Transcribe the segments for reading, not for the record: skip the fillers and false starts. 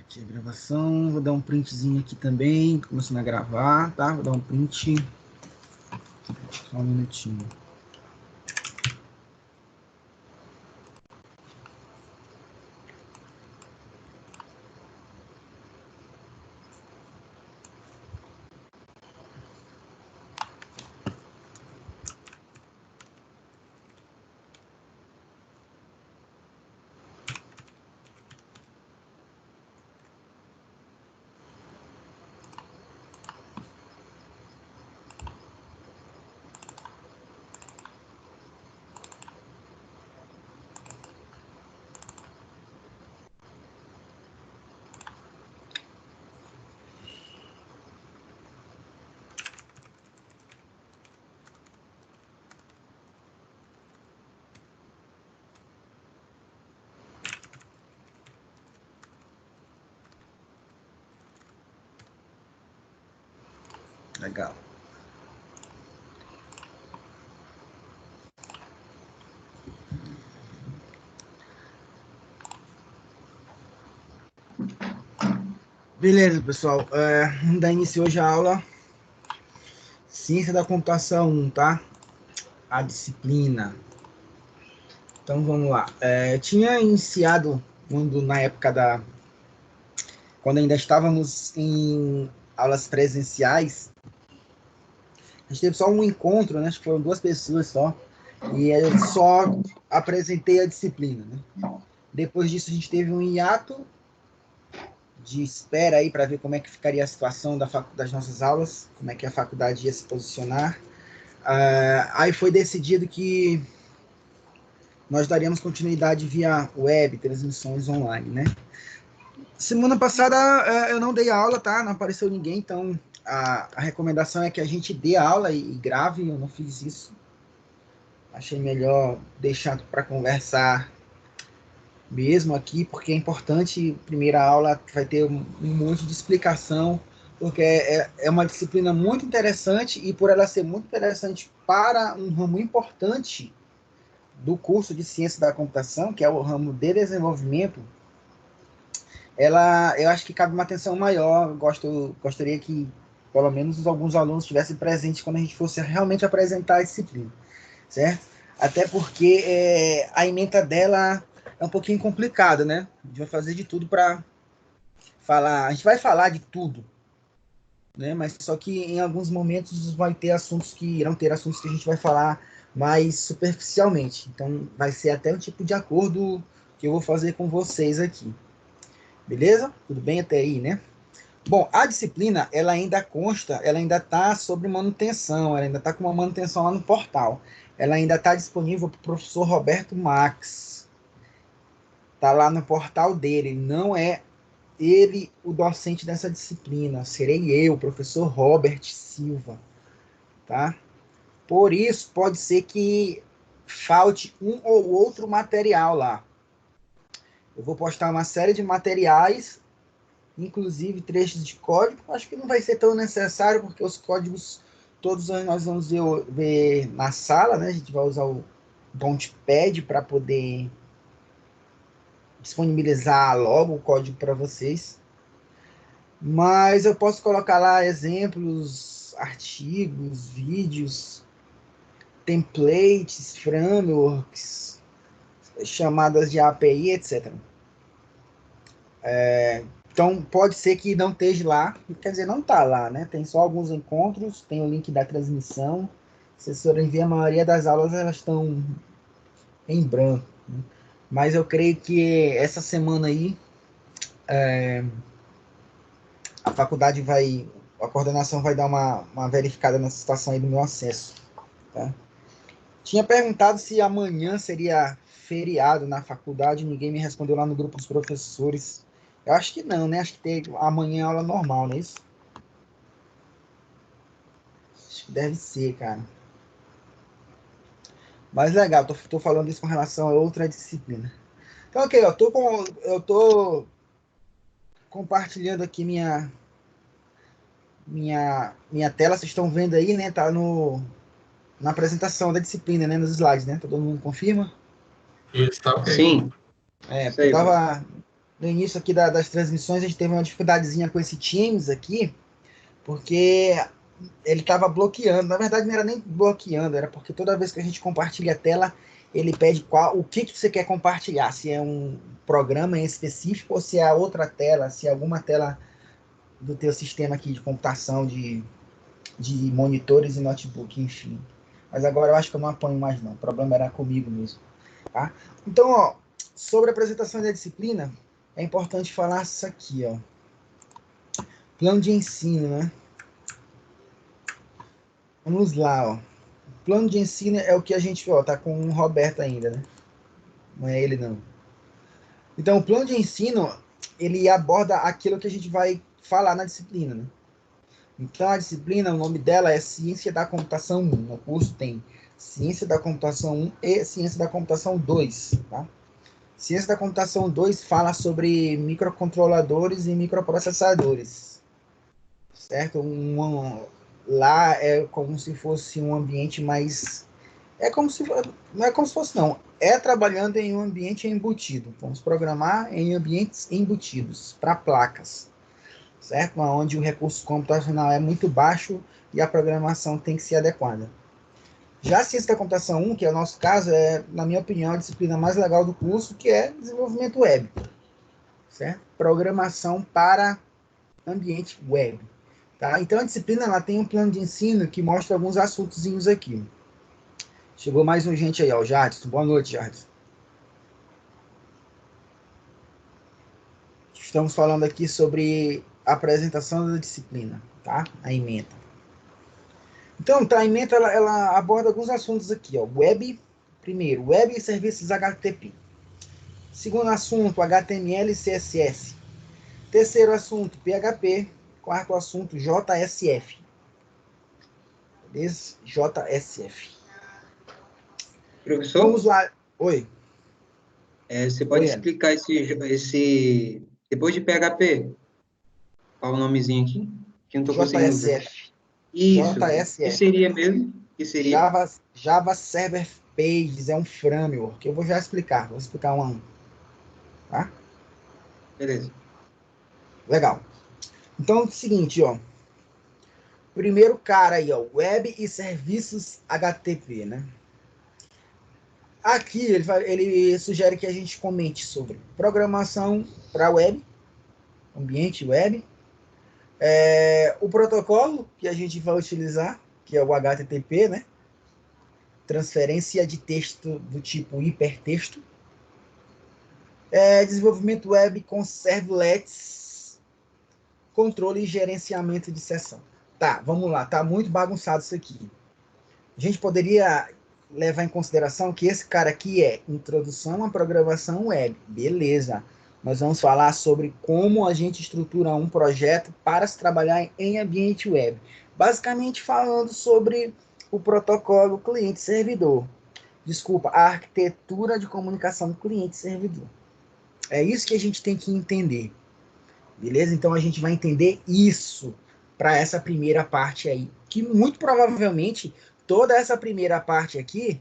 Aqui a gravação, vou dar um printzinho aqui também, começando a gravar, tá? Vou dar um print, só um minutinho. Legal. Beleza, pessoal. Vamos dar início hoje à aula Ciência da Computação 1, tá? A disciplina. Então, vamos lá. Tinha iniciado, na época quando ainda estávamos em aulas presenciais, a gente teve só um encontro, né? Acho que foram 2 pessoas só. E eu só apresentei a disciplina, né? Depois disso, a gente teve um hiato de espera aí para ver como é que ficaria a situação das nossas aulas, como é que a faculdade ia se posicionar. Aí foi decidido que nós daríamos continuidade via web, transmissões online, né? Semana passada eu não dei aula, tá? Não apareceu ninguém, então a recomendação é que a gente dê aula e grave, eu não fiz isso. Achei melhor deixar para conversar mesmo aqui, porque é importante. Primeira aula vai ter um monte de explicação, porque é uma disciplina muito interessante, e por ela ser muito interessante para um ramo importante do curso de ciência da computação, que é o ramo de desenvolvimento, eu acho que cabe uma atenção maior. Gostaria que pelo menos alguns alunos estivessem presentes quando a gente fosse realmente apresentar a disciplina, certo? Até porque a ementa dela é um pouquinho complicada, né? A gente vai fazer de tudo para falar. A gente vai falar de tudo, né? Mas só que em alguns momentos irão ter assuntos que a gente vai falar mais superficialmente. Então vai ser até um tipo de acordo que eu vou fazer com vocês aqui. Beleza? Tudo bem até aí, né? Bom, a disciplina, ela ainda está sobre manutenção, ela ainda está com uma manutenção lá no portal. Ela ainda está disponível para o professor Roberto Max. Está lá no portal dele. Não é ele o docente dessa disciplina. Serei eu, o professor Robert Silva. Tá? Por isso, pode ser que falte um ou outro material lá. Eu vou postar uma série de materiais, inclusive trechos de código. Acho que não vai ser tão necessário, porque os códigos todos nós vamos ver na sala, né? A gente vai usar o Launchpad para poder disponibilizar logo o código para vocês. Mas eu posso colocar lá exemplos, artigos, vídeos, templates, frameworks, chamadas de API, etc. Então, pode ser que não esteja lá, quer dizer, não está lá, né? Tem só alguns encontros, tem o link da transmissão. Se vocês forem ver, a maioria das aulas elas estão em branco, né? Mas eu creio que essa semana aí a coordenação vai dar uma verificada nessa situação aí do meu acesso, tá? Tinha perguntado se amanhã seria feriado na faculdade, ninguém me respondeu lá no grupo dos professores. Eu acho que não, né? Acho que tem amanhã aula normal, não é isso? Acho que deve ser, cara. Mas legal, tô falando isso com relação a outra disciplina. Então, ok, eu tô compartilhando aqui minha tela, vocês estão vendo aí, né? Tá na apresentação da disciplina, né? Nos slides, né? Todo mundo confirma? Isso, tá ok. Sim. Porque eu tava. no início aqui das transmissões, a gente teve uma dificuldadezinha com esse Teams aqui, porque ele estava bloqueando. Na verdade, não era nem bloqueando, era porque toda vez que a gente compartilha a tela, ele pede o que você quer compartilhar, se é um programa em específico ou se é outra tela, se é alguma tela do teu sistema aqui de computação, de monitores e notebook, enfim. Mas agora eu acho que eu não apanho mais não, o problema era comigo mesmo. Tá? Então, ó, sobre a apresentação da disciplina, é importante falar isso aqui, ó. Plano de ensino, né? Vamos lá, ó. Plano de ensino é o que a gente, ó, tá com o Roberto ainda, né? Não é ele, não. Então, o plano de ensino, ele aborda aquilo que a gente vai falar na disciplina, né? Então, a disciplina, o nome dela é Ciência da Computação 1. No curso tem Ciência da Computação 1 e Ciência da Computação 2, tá? Ciência da Computação 2 fala sobre microcontroladores e microprocessadores, certo? Lá é como se fosse um ambiente mais... É como se... Não é como se fosse, não. É trabalhando em um ambiente embutido. Vamos programar em ambientes embutidos, para placas, certo? Onde o recurso computacional é muito baixo e a programação tem que ser adequada. Já a ciência da computação 1, que é o nosso caso, é, na minha opinião, a disciplina mais legal do curso, que é desenvolvimento web, certo? Programação para ambiente web. Tá? Então, a disciplina ela tem um plano de ensino que mostra alguns assuntozinhos aqui. Chegou mais um gente aí, ó, o Jadson. Boa noite, Jadson. Estamos falando aqui sobre a apresentação da disciplina, tá? A ementa. Então, tá, a ementa ela aborda alguns assuntos aqui, ó. Web, primeiro, web e serviços HTTP. Segundo assunto, HTML e CSS. Terceiro assunto, PHP. Quarto assunto, JSF. Beleza? JSF. Professor, Vamos lá. Oi. você pode Oi, Ana. explicar depois de PHP, qual o nomezinho aqui? Que eu não estou conseguindo ver. JSF. Isso, o que JSF. seria mesmo? O que seria? Java Server Pages é um framework. Eu vou já explicar. Vou explicar um a um. Tá? Beleza. Legal. Então, é o seguinte, ó. Primeiro cara aí, ó. Web e serviços HTTP, né? Aqui ele sugere que a gente comente sobre programação para web, ambiente web, o protocolo que a gente vai utilizar, que é o HTTP, né? Transferência de texto do tipo hipertexto, desenvolvimento web com servlets, controle e gerenciamento de sessão. Tá, vamos lá, tá muito bagunçado isso aqui. A gente poderia levar em consideração que esse cara aqui é Introdução à Programação Web. Beleza. Nós vamos falar sobre como a gente estrutura um projeto para se trabalhar em ambiente web. Basicamente falando sobre o protocolo cliente-servidor. Desculpa, a arquitetura de comunicação cliente-servidor. É isso que a gente tem que entender. Beleza? Então a gente vai entender isso para essa primeira parte aí, que muito provavelmente toda essa primeira parte aqui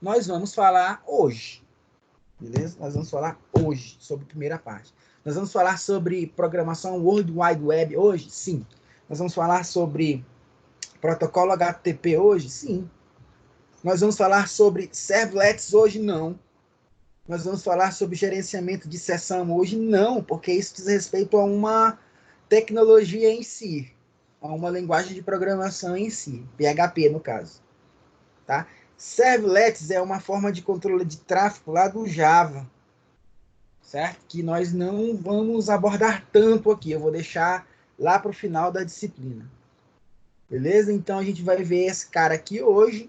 nós vamos falar hoje. Beleza? Nós vamos falar hoje sobre a primeira parte. Nós vamos falar sobre programação World Wide Web hoje? Sim. Nós vamos falar sobre protocolo HTTP hoje? Sim. Nós vamos falar sobre servlets hoje? Não. Nós vamos falar sobre gerenciamento de sessão hoje? Não, porque isso diz respeito a uma tecnologia em si, a uma linguagem de programação em si, PHP no caso. Tá? Servlets é uma forma de controle de tráfego lá do Java, certo? Que nós não vamos abordar tanto aqui, eu vou deixar lá para o final da disciplina. Beleza? Então a gente vai ver esse cara aqui hoje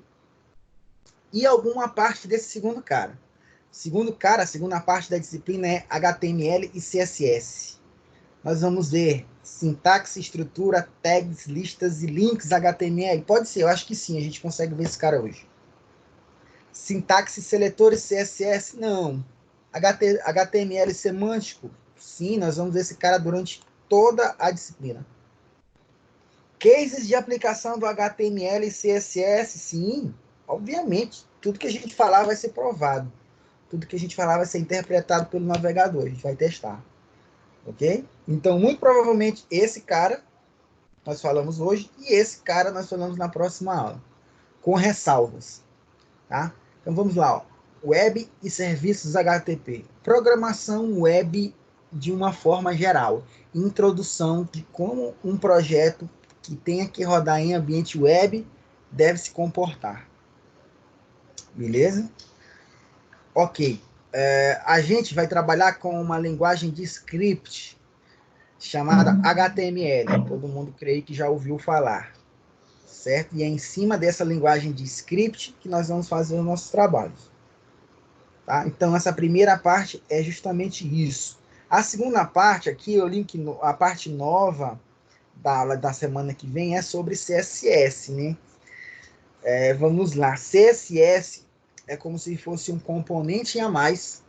e alguma parte desse segundo cara. Segundo cara, a segunda parte da disciplina é HTML e CSS. Nós vamos ver sintaxe, estrutura, tags, listas e links HTML. Pode ser, eu acho que sim, a gente consegue ver esse cara hoje. Sintaxe, seletores, CSS, não. HTML semântico, sim, nós vamos ver esse cara durante toda a disciplina. Cases de aplicação do HTML e CSS, sim, obviamente. Tudo que a gente falar vai ser provado. Tudo que a gente falar vai ser interpretado pelo navegador, a gente vai testar. ok? Então, muito provavelmente, esse cara nós falamos hoje e esse cara nós falamos na próxima aula, com ressalvas, tá? Então, vamos lá, ó. Web e serviços HTTP. Programação web de uma forma geral. Introdução de como um projeto que tenha que rodar em ambiente web deve se comportar. Beleza? Ok. A gente vai trabalhar com uma linguagem de script chamada HTML. Todo mundo creio que já ouviu falar. Certo? E é em cima dessa linguagem de script que nós vamos fazer os nossos trabalhos. Tá? Então, essa primeira parte é justamente isso. A segunda parte aqui, eu link a parte nova da aula da semana que vem é sobre CSS, né? Vamos lá. CSS é como se fosse um componente a mais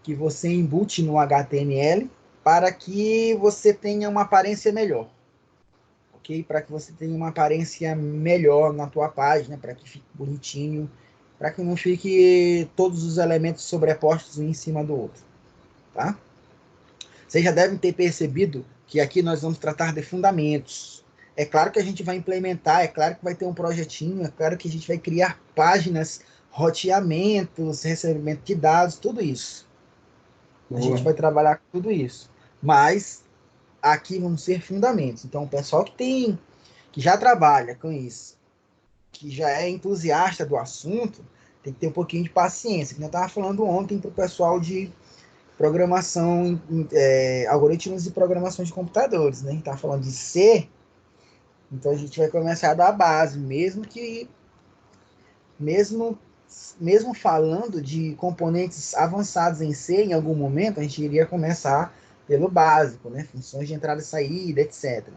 que você embute no HTML para que você tenha uma aparência melhor. Ok? Para que você tenha uma aparência melhor na tua página, para que fique bonitinho, para que não fique todos os elementos sobrepostos um em cima do outro. Tá? Vocês já devem ter percebido que aqui nós vamos tratar de fundamentos. É claro que a gente vai implementar, é claro que vai ter um projetinho, é claro que a gente vai criar páginas, roteamentos, recebimento de dados, tudo isso. A gente Boa. vai trabalhar com tudo isso. Mas aqui vão ser fundamentos. Então, o pessoal que já trabalha com isso, que já é entusiasta do assunto, tem que ter um pouquinho de paciência. Que eu estava falando ontem para o pessoal de programação, algoritmos de programação de computadores, né? A gente está falando de C, então a gente vai começar da base, mesmo, mesmo falando de componentes avançados em C, em algum momento a gente iria começar pelo básico, né? Funções de entrada e saída, etc.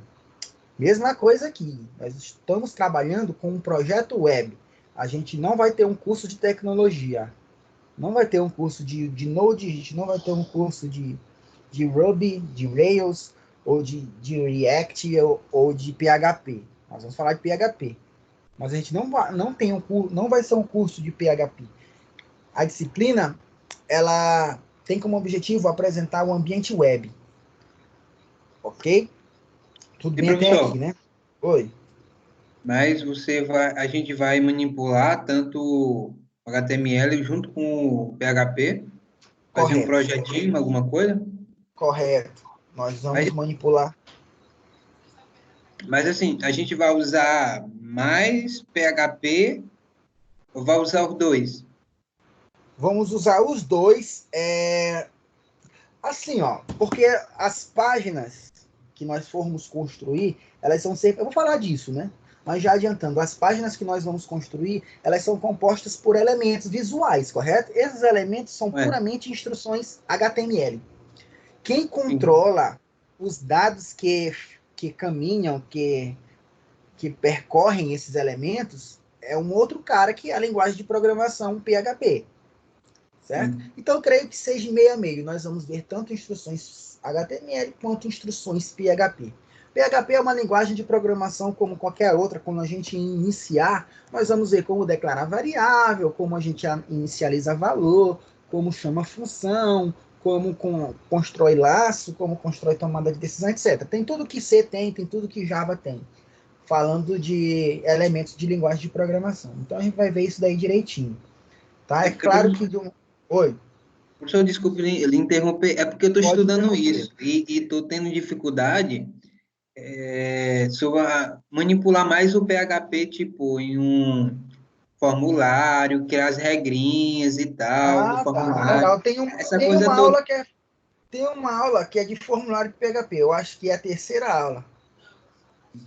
Mesma coisa aqui, nós estamos trabalhando com um projeto web. A gente não vai ter um curso de tecnologia, não vai ter um curso de Node, a gente não vai ter um curso de Ruby, de Rails, ou de React, ou de PHP. Nós vamos falar de PHP. Mas a gente não vai ser um curso de PHP. A disciplina, ela tem como objetivo apresentar o ambiente web. Ok? Tudo E bem até professor, aqui, né? Oi. mas a gente vai manipular tanto o HTML junto com o PHP, fazer um Correto. projetinho, alguma coisa? Correto. Nós Mas, vamos manipular. mas assim, a gente vai usar mais PHP ou vai usar os dois? Vamos usar os dois. Assim, ó, porque as páginas que nós formos construir, elas são sempre. Eu vou falar disso, né? Mas já adiantando, as páginas que nós vamos construir, elas são compostas por elementos visuais, correto? Esses elementos são Ué, puramente instruções HTML. Quem sim. controla os dados que caminham, que percorrem esses elementos, é um outro cara que é a linguagem de programação PHP. Certo? Sim. Então, eu creio que seja meio a meio. Nós vamos ver tanto instruções HTML quanto instruções PHP. PHP é uma linguagem de programação como qualquer outra. Quando a gente iniciar, nós vamos ver como declarar variável, como a gente inicializa valor, como chama função, como constrói laço, como constrói tomada de decisão, etc. Tem tudo que C tem tudo que Java tem. Falando de elementos de linguagem de programação. Então, a gente vai ver isso daí direitinho. Tá? É É porque, claro que Oi. professor, desculpe lhe interromper, é porque eu estou Pode estudando interromper. isso e estou tendo dificuldade sobre manipular mais o PHP, tipo, em um formulário, criar as regrinhas e tal, no Ah, tá. formulário, Legal. Tem, um, essa tem coisa uma toda. aula que é, tem uma aula que é de formulário de PHP. Eu acho que é a terceira aula.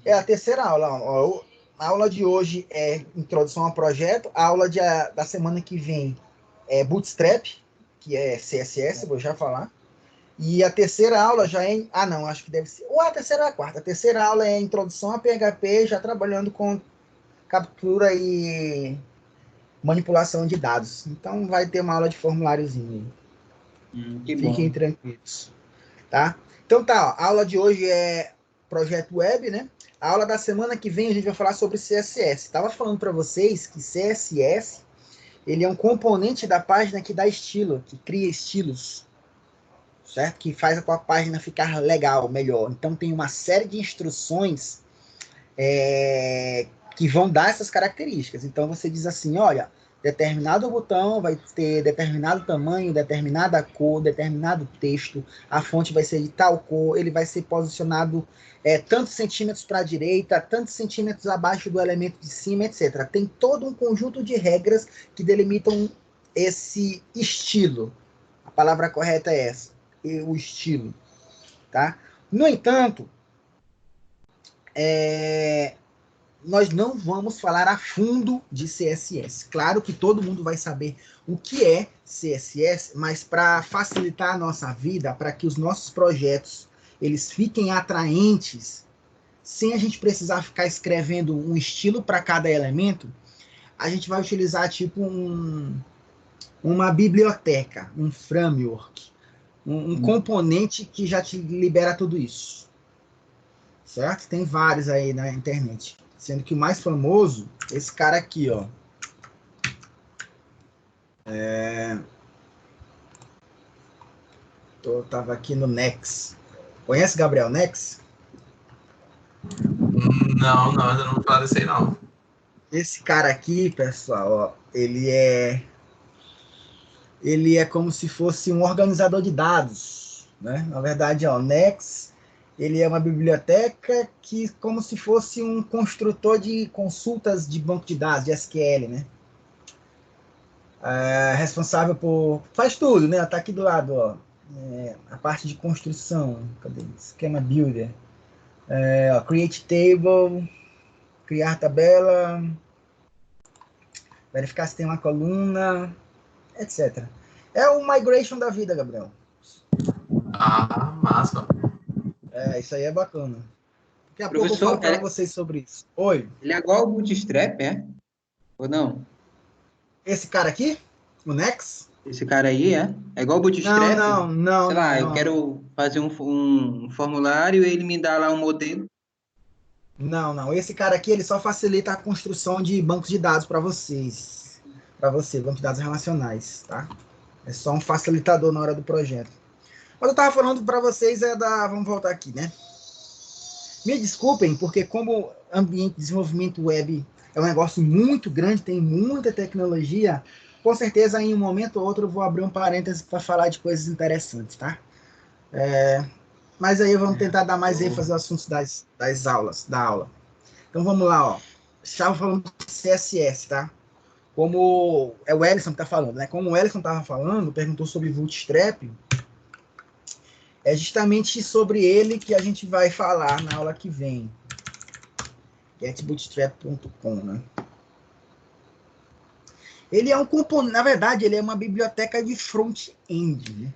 É a terceira aula. Ó. A aula de hoje é introdução ao projeto. A aula da semana que vem é Bootstrap, que é CSS, vou já falar. E a terceira aula já é. Ah, não, acho que deve ser. Ou a terceira ou a quarta. A terceira aula é introdução a PHP, já trabalhando com captura e manipulação de dados. Então vai ter uma aula de formuláriozinho. Que Fiquem bom. tranquilos, tá? Então tá, ó, a aula de hoje é projeto web, né? A aula da semana que vem a gente vai falar sobre CSS. Estava falando para vocês que CSS ele é um componente da página que dá estilo, que cria estilos, certo? Que faz a tua página ficar legal, melhor. Então tem uma série de instruções que vão dar essas características. Então você diz assim, olha, determinado botão vai ter determinado tamanho, determinada cor, determinado texto, a fonte vai ser de tal cor, ele vai ser posicionado tantos centímetros para a direita, tantos centímetros abaixo do elemento de cima, etc. Tem todo um conjunto de regras que delimitam esse estilo. A palavra correta é essa, o estilo. Tá? No entanto, nós não vamos falar a fundo de CSS. Claro que todo mundo vai saber o que é CSS, mas para facilitar a nossa vida, para que os nossos projetos eles fiquem atraentes, sem a gente precisar ficar escrevendo um estilo para cada elemento, a gente vai utilizar tipo uma biblioteca, um framework, um componente que já te libera tudo isso. Certo? Tem vários aí na internet. Sendo que o mais famoso, esse cara aqui, ó. Eu tava aqui no Nex. Conhece Gabriel Nex? Não, ainda não falo isso aí, não. Esse cara aqui, pessoal, ó, ele é como se fosse um organizador de dados, né? Na verdade, ó, o Nex, ele é uma biblioteca que como se fosse um construtor de consultas de banco de dados, de SQL, né? Responsável por... Faz tudo, né? Tá aqui do lado, ó. A parte de construção. Cadê? Esquema Builder. Create Table. Criar tabela. Verificar se tem uma coluna. Etc. É o migration da vida, Gabriel. Ah, massa. Isso aí é bacana. Daqui a Professor, pouco eu falo para vocês sobre isso. Oi. Ele é igual o Bootstrap, é? Ou não? Esse cara aqui? O Nex? Esse cara aí é igual o Bootstrap? Não. Sei lá, eu quero fazer um formulário e ele me dá lá um modelo. Não. Esse cara aqui, ele só facilita a construção de bancos de dados para vocês. Para você, banco de dados relacionais, tá? É só um facilitador na hora do projeto. Mas eu estava falando para vocês vamos voltar aqui, né? Me desculpem, porque como ambiente de desenvolvimento web é um negócio muito grande, tem muita tecnologia, com certeza em um momento ou outro eu vou abrir um parêntese para falar de coisas interessantes, tá? Mas aí vamos tentar dar mais ênfase aos assuntos das aulas, da aula. Então vamos lá, ó. Estava falando de CSS, tá? Como é o Ellison que está falando, né? Como o Ellison estava falando, perguntou sobre Bootstrap, é justamente sobre ele que a gente vai falar na aula que vem. getbootstrap.com, né? Ele é um componente, na verdade, ele é uma biblioteca de front-end, né?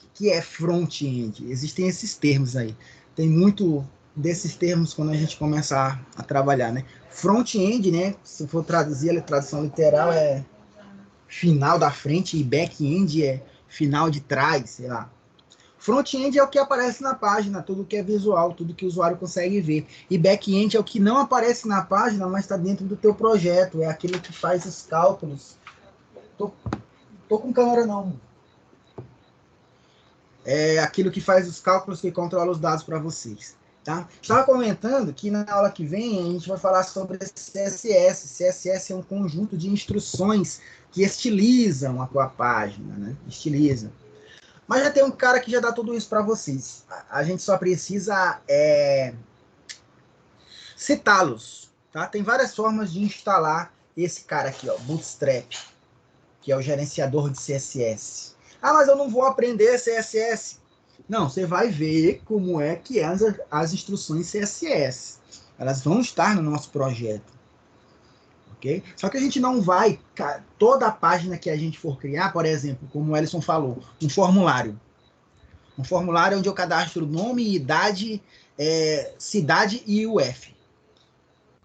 O que é front-end? Existem esses termos aí. Tem muito desses termos quando a gente começa a trabalhar, né? Front-end, né? Se for traduzir, a tradução literal é final da frente e back-end é final de trás, sei lá. Front-end é o que aparece na página, tudo que é visual, tudo que o usuário consegue ver. E back-end é o que não aparece na página, mas está dentro do teu projeto. É aquele que faz os cálculos. Tô com câmera não. É aquilo que faz os cálculos, que controla os dados para vocês. Tá? Estava comentando que na aula que vem a gente vai falar sobre CSS. CSS é um conjunto de instruções que estilizam a tua página, né? Estilizam. Mas já tem um cara que já dá tudo isso para vocês. A gente só precisa citá-los. Tá? Tem várias formas de instalar esse cara aqui, ó, Bootstrap, que é o gerenciador de CSS. Ah, mas eu não vou aprender CSS. Não, você vai ver como é que é as instruções CSS. Elas vão estar no nosso projeto. Okay? Só que a gente não vai, toda a página que a gente for criar, por exemplo, como o Ellison falou, um formulário. Um formulário onde eu cadastro nome, idade, cidade e UF.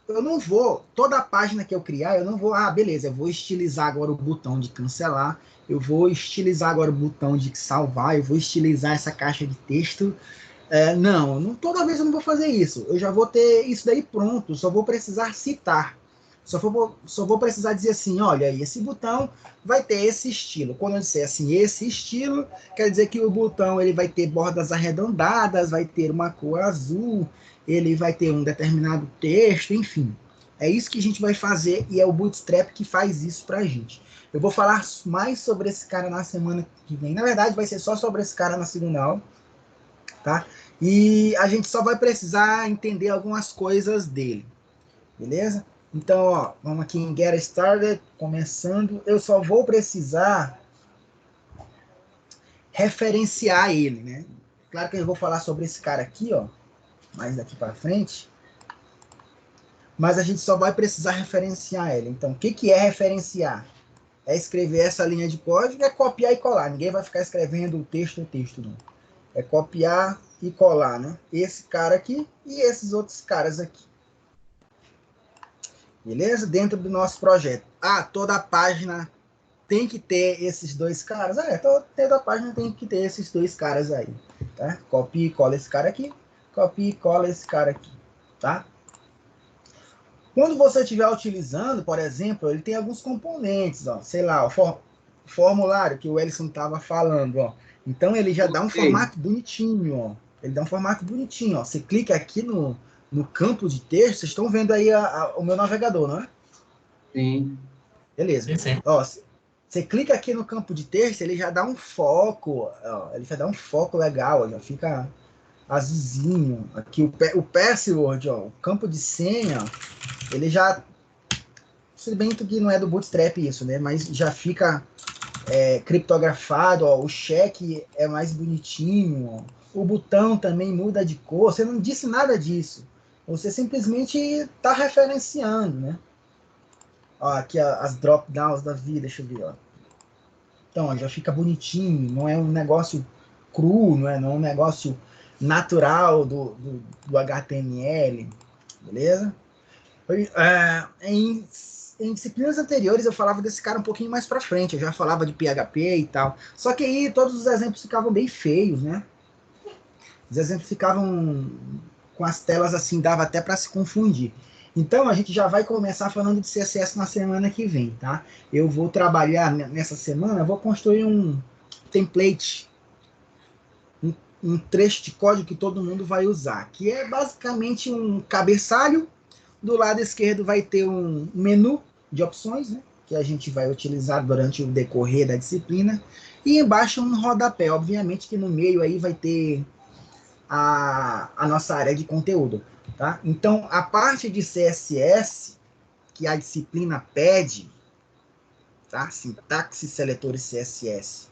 Eu não vou, toda a página que eu criar, eu não vou, beleza, eu vou estilizar agora o botão de cancelar, eu vou estilizar agora o botão de salvar, eu vou estilizar essa caixa de texto. Não, toda vez eu não vou fazer isso. Eu já vou ter isso daí pronto, só vou precisar citar. Só vou precisar dizer assim, olha aí, esse botão vai ter esse estilo. Quando eu disser assim, esse estilo, quer dizer que o botão ele vai ter bordas arredondadas, vai ter uma cor azul, ele vai ter um determinado texto, enfim. É isso que a gente vai fazer e é o Bootstrap que faz isso pra gente. Eu vou falar mais sobre esse cara na semana que vem. Na verdade, vai ser só sobre esse cara na segunda aula, tá? E a gente só vai precisar entender algumas coisas dele, beleza? Então, ó, vamos aqui em Get Started, começando. Eu só vou precisar referenciar ele, né? Claro que eu vou falar sobre esse cara aqui, ó, mais daqui para frente. Mas a gente só vai precisar referenciar ele. Então, o que é referenciar? É escrever essa linha de código, é copiar e colar. Ninguém vai ficar escrevendo o texto, não. É copiar e colar, né? Esse cara aqui e esses outros caras aqui. Beleza? Dentro do nosso projeto. Ah, toda a página tem que ter esses dois caras. Toda a página tem que ter esses dois caras aí. Tá? Copia e cola esse cara aqui. Copia e cola esse cara aqui. Tá? Quando você estiver utilizando, por exemplo, ele tem alguns componentes, ó, sei lá, o formulário que o Ellison estava falando, ó. Então ele já dá um formato bonitinho, ó. Ele dá um formato bonitinho, ó. Você clica aqui no campo de texto, vocês estão vendo aí o meu navegador, não é? Sim. Beleza. Sim. Ó, você clica aqui no campo de texto, ele já dá um foco, ó, ele já dá um foco legal, ó, já fica azulzinho. Aqui o password, ó, o campo de senha, ele já, se bem que não é do Bootstrap isso, né? Mas já fica criptografado, ó, o cheque é mais bonitinho, ó, o botão também muda de cor. Você não disse nada disso. Você simplesmente está referenciando, né? Ó, aqui as drop downs da vida, deixa eu ver, ó. Então, ó, já fica bonitinho, não é um negócio cru, não é um negócio natural do HTML, beleza? Em disciplinas anteriores eu falava desse cara um pouquinho mais pra frente, eu já falava de PHP e tal. Só que aí todos os exemplos ficavam bem feios, né? Os exemplos ficavam com as telas assim, dava até para se confundir. Então a gente já vai começar falando de CSS na semana que vem, tá? Eu vou trabalhar nessa semana, vou construir um template, um trecho de código que todo mundo vai usar, que é basicamente um cabeçalho. Do lado esquerdo vai ter um menu de opções, né, que a gente vai utilizar durante o decorrer da disciplina. E embaixo um rodapé. Obviamente que no meio aí vai ter a nossa área de conteúdo. Tá? Então, a parte de CSS que a disciplina pede, tá? Sintaxe, seletores CSS,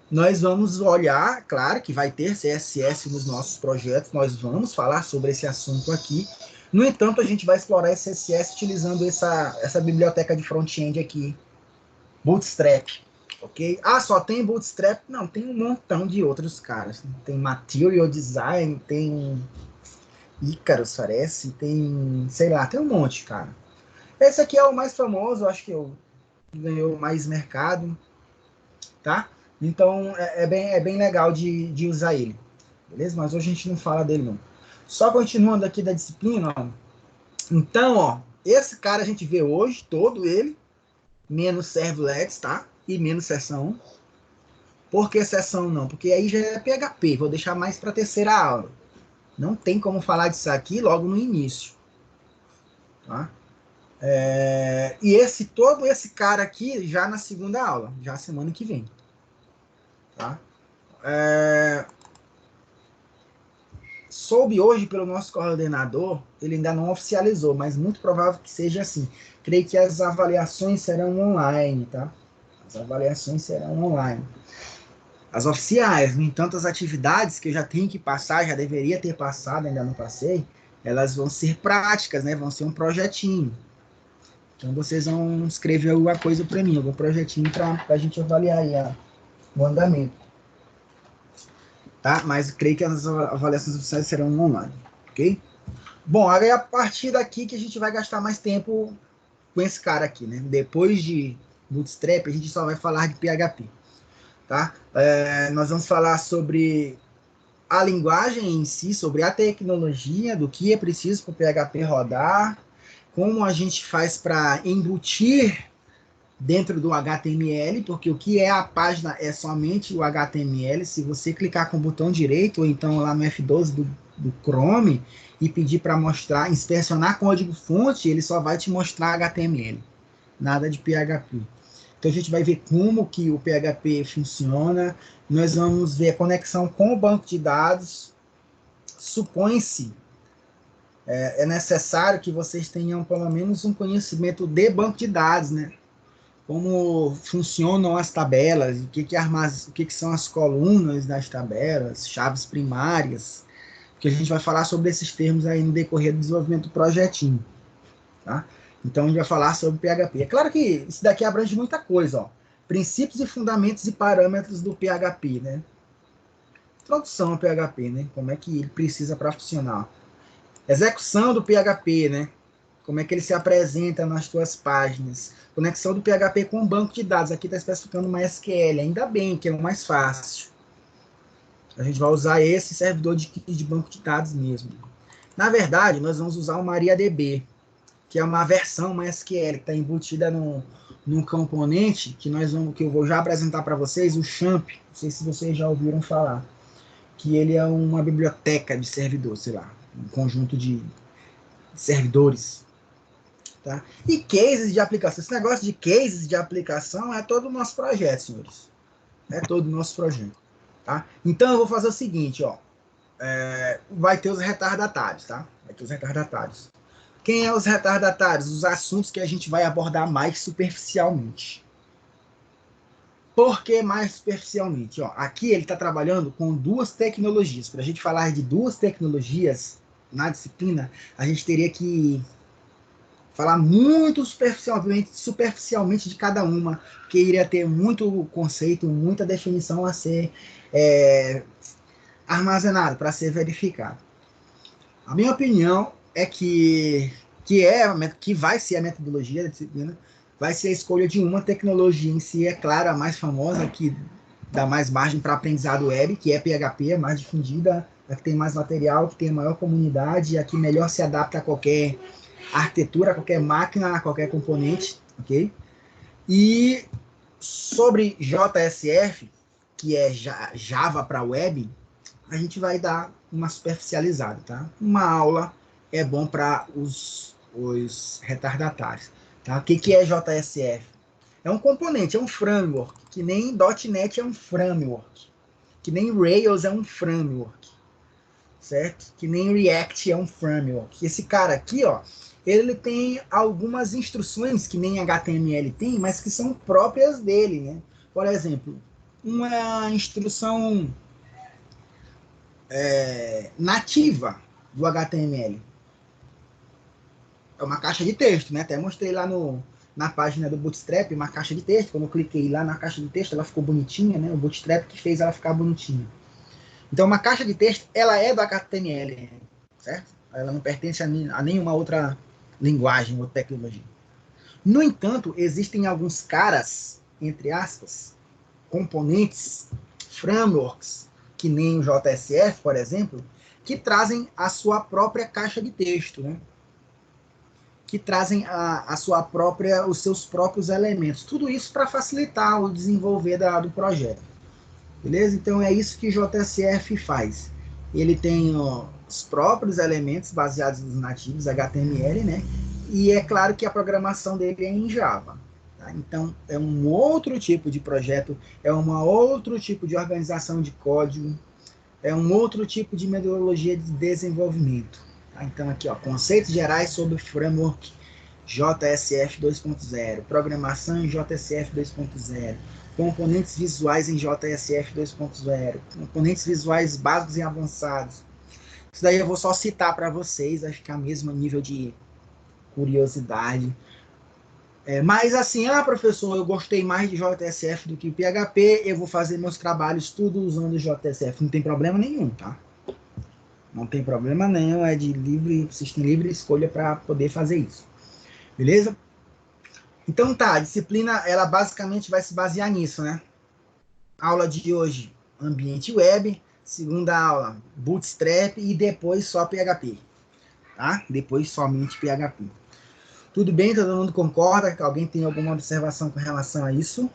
nós vamos olhar, claro que vai ter CSS nos nossos projetos, nós vamos falar sobre esse assunto aqui. No entanto, a gente vai explorar esse CSS utilizando essa biblioteca de front-end aqui, Bootstrap, ok? Ah, só tem Bootstrap? Não, tem um montão de outros caras. Tem Material Design, tem Icarus, parece, tem, sei lá, tem um monte, cara. Esse aqui é o mais famoso, acho que ganhou mais mercado, tá? Então, é bem legal de usar ele, beleza? Mas hoje a gente não fala dele, não. Só continuando aqui da disciplina, ó. Então, ó, esse cara a gente vê hoje, todo ele, menos servlets, tá? E menos sessão. Por que sessão não? Porque aí já é PHP, vou deixar mais para a terceira aula. Não tem como falar disso aqui logo no início, tá? E todo esse cara aqui já na segunda aula, já semana que vem, tá? Soube hoje pelo nosso coordenador, ele ainda não oficializou, mas muito provável que seja assim. Creio que as avaliações serão online, tá? As avaliações serão online. As oficiais, no entanto, as atividades que eu já tenho que passar, já deveria ter passado, ainda não passei, elas vão ser práticas, né? Vão ser um projetinho. Então vocês vão escrever alguma coisa para mim, algum projetinho para a gente avaliar aí o andamento. Tá? Mas creio que as avaliações oficiais serão online, ok? Bom, aí a partir daqui que a gente vai gastar mais tempo com esse cara aqui, né? Depois de Bootstrap, a gente só vai falar de PHP, tá? Nós vamos falar sobre a linguagem em si, sobre a tecnologia, do que é preciso para o PHP rodar. como a gente faz para embutir dentro do HTML, porque o que é a página é somente o HTML. Se você clicar com o botão direito, ou então lá no F12 do Chrome, e pedir para mostrar, inspecionar código-fonte, ele só vai te mostrar HTML, nada de PHP. Então a gente vai ver como que o PHP funciona, nós vamos ver a conexão com o banco de dados. Supõe-se, é necessário que vocês tenham pelo menos um conhecimento de banco de dados, né? Como funcionam as tabelas, o que são as colunas das tabelas, chaves primárias, que a gente vai falar sobre esses termos aí no decorrer do desenvolvimento do projetinho, tá? Então a gente vai falar sobre PHP. É claro que isso daqui abrange muita coisa, ó. Princípios e fundamentos e parâmetros do PHP, né? Introdução ao PHP, né? Como é que ele precisa para funcionar. Execução do PHP, né? Como é que ele se apresenta nas tuas páginas. Conexão do PHP com o banco de dados. Aqui está especificando MySQL. Ainda bem que é o mais fácil. A gente vai usar esse servidor de banco de dados mesmo. Na verdade, nós vamos usar o MariaDB, que é uma versão MySQL, que está embutida num componente que eu vou já apresentar para vocês, o Champ. Não sei se vocês já ouviram falar. Que ele é uma biblioteca de servidor, sei lá. Um conjunto de servidores. Tá? E cases de aplicação. Esse negócio de cases de aplicação é todo o nosso projeto, senhores. É todo o nosso projeto. Tá? Então eu vou fazer o seguinte, ó. Vai ter os retardatários, tá? Vai ter os retardatários. Quem é os retardatários? Os assuntos que a gente vai abordar mais superficialmente. Por que mais superficialmente? Ó, aqui ele está trabalhando com duas tecnologias. Para a gente falar de duas tecnologias na disciplina, a gente teria que falar muito superficialmente de cada uma, porque iria ter muito conceito, muita definição a ser armazenado, para ser verificado. A minha opinião é que vai ser a metodologia da disciplina, vai ser a escolha de uma tecnologia em si, é claro, a mais famosa, que dá mais margem para aprendizado web, que é PHP, a mais difundida, a que tem mais material, que tem a maior comunidade, a que melhor se adapta a qualquer arquitetura, a qualquer máquina, a qualquer componente, ok? E sobre JSF, que é Java para web, a gente vai dar uma superficializada, tá? Uma aula é bom para os retardatários, tá? O que é JSF? É um componente, é um framework, que nem .NET é um framework, que nem Rails é um framework, certo? Que nem React é um framework. Esse cara aqui, ó, ele tem algumas instruções que nem HTML tem, mas que são próprias dele, né? Por exemplo, uma instrução nativa do HTML. É uma caixa de texto, né? Até mostrei lá na página do Bootstrap, uma caixa de texto. Quando eu cliquei lá na caixa de texto, ela ficou bonitinha, né? O Bootstrap que fez ela ficar bonitinha. Então, uma caixa de texto, ela é do HTML, certo? Ela não pertence a nenhuma outra linguagem ou tecnologia. No entanto, existem alguns caras, entre aspas, componentes, frameworks, que nem o JSF, por exemplo, que trazem a sua própria caixa de texto, né? Que trazem os seus próprios elementos. Tudo isso para facilitar o desenvolver do projeto. Beleza? Então é isso que o JSF faz. Ele tem os próprios elementos baseados nos nativos HTML, né? E é claro que a programação dele é em Java. Tá? Então é um outro tipo de projeto, é um outro tipo de organização de código, é um outro tipo de metodologia de desenvolvimento. Tá? Então aqui, ó, conceitos gerais sobre o framework JSF 2.0, programação em JSF 2.0, componentes visuais em JSF 2.0, componentes visuais básicos e avançados. Isso daí eu vou só citar para vocês, vai ficar mesmo a nível de curiosidade. Mas assim, professor, eu gostei mais de JSF do que PHP, eu vou fazer meus trabalhos tudo usando JSF. Não tem problema nenhum, tá? Não tem problema nenhum, vocês têm livre escolha para poder fazer isso. Beleza? Então tá, a disciplina, ela basicamente vai se basear nisso, né? Aula de hoje, ambiente web. Segunda aula, Bootstrap. E depois só PHP. Tá? Depois somente PHP. Tudo bem? Todo mundo concorda? Alguém tem alguma observação com relação a isso?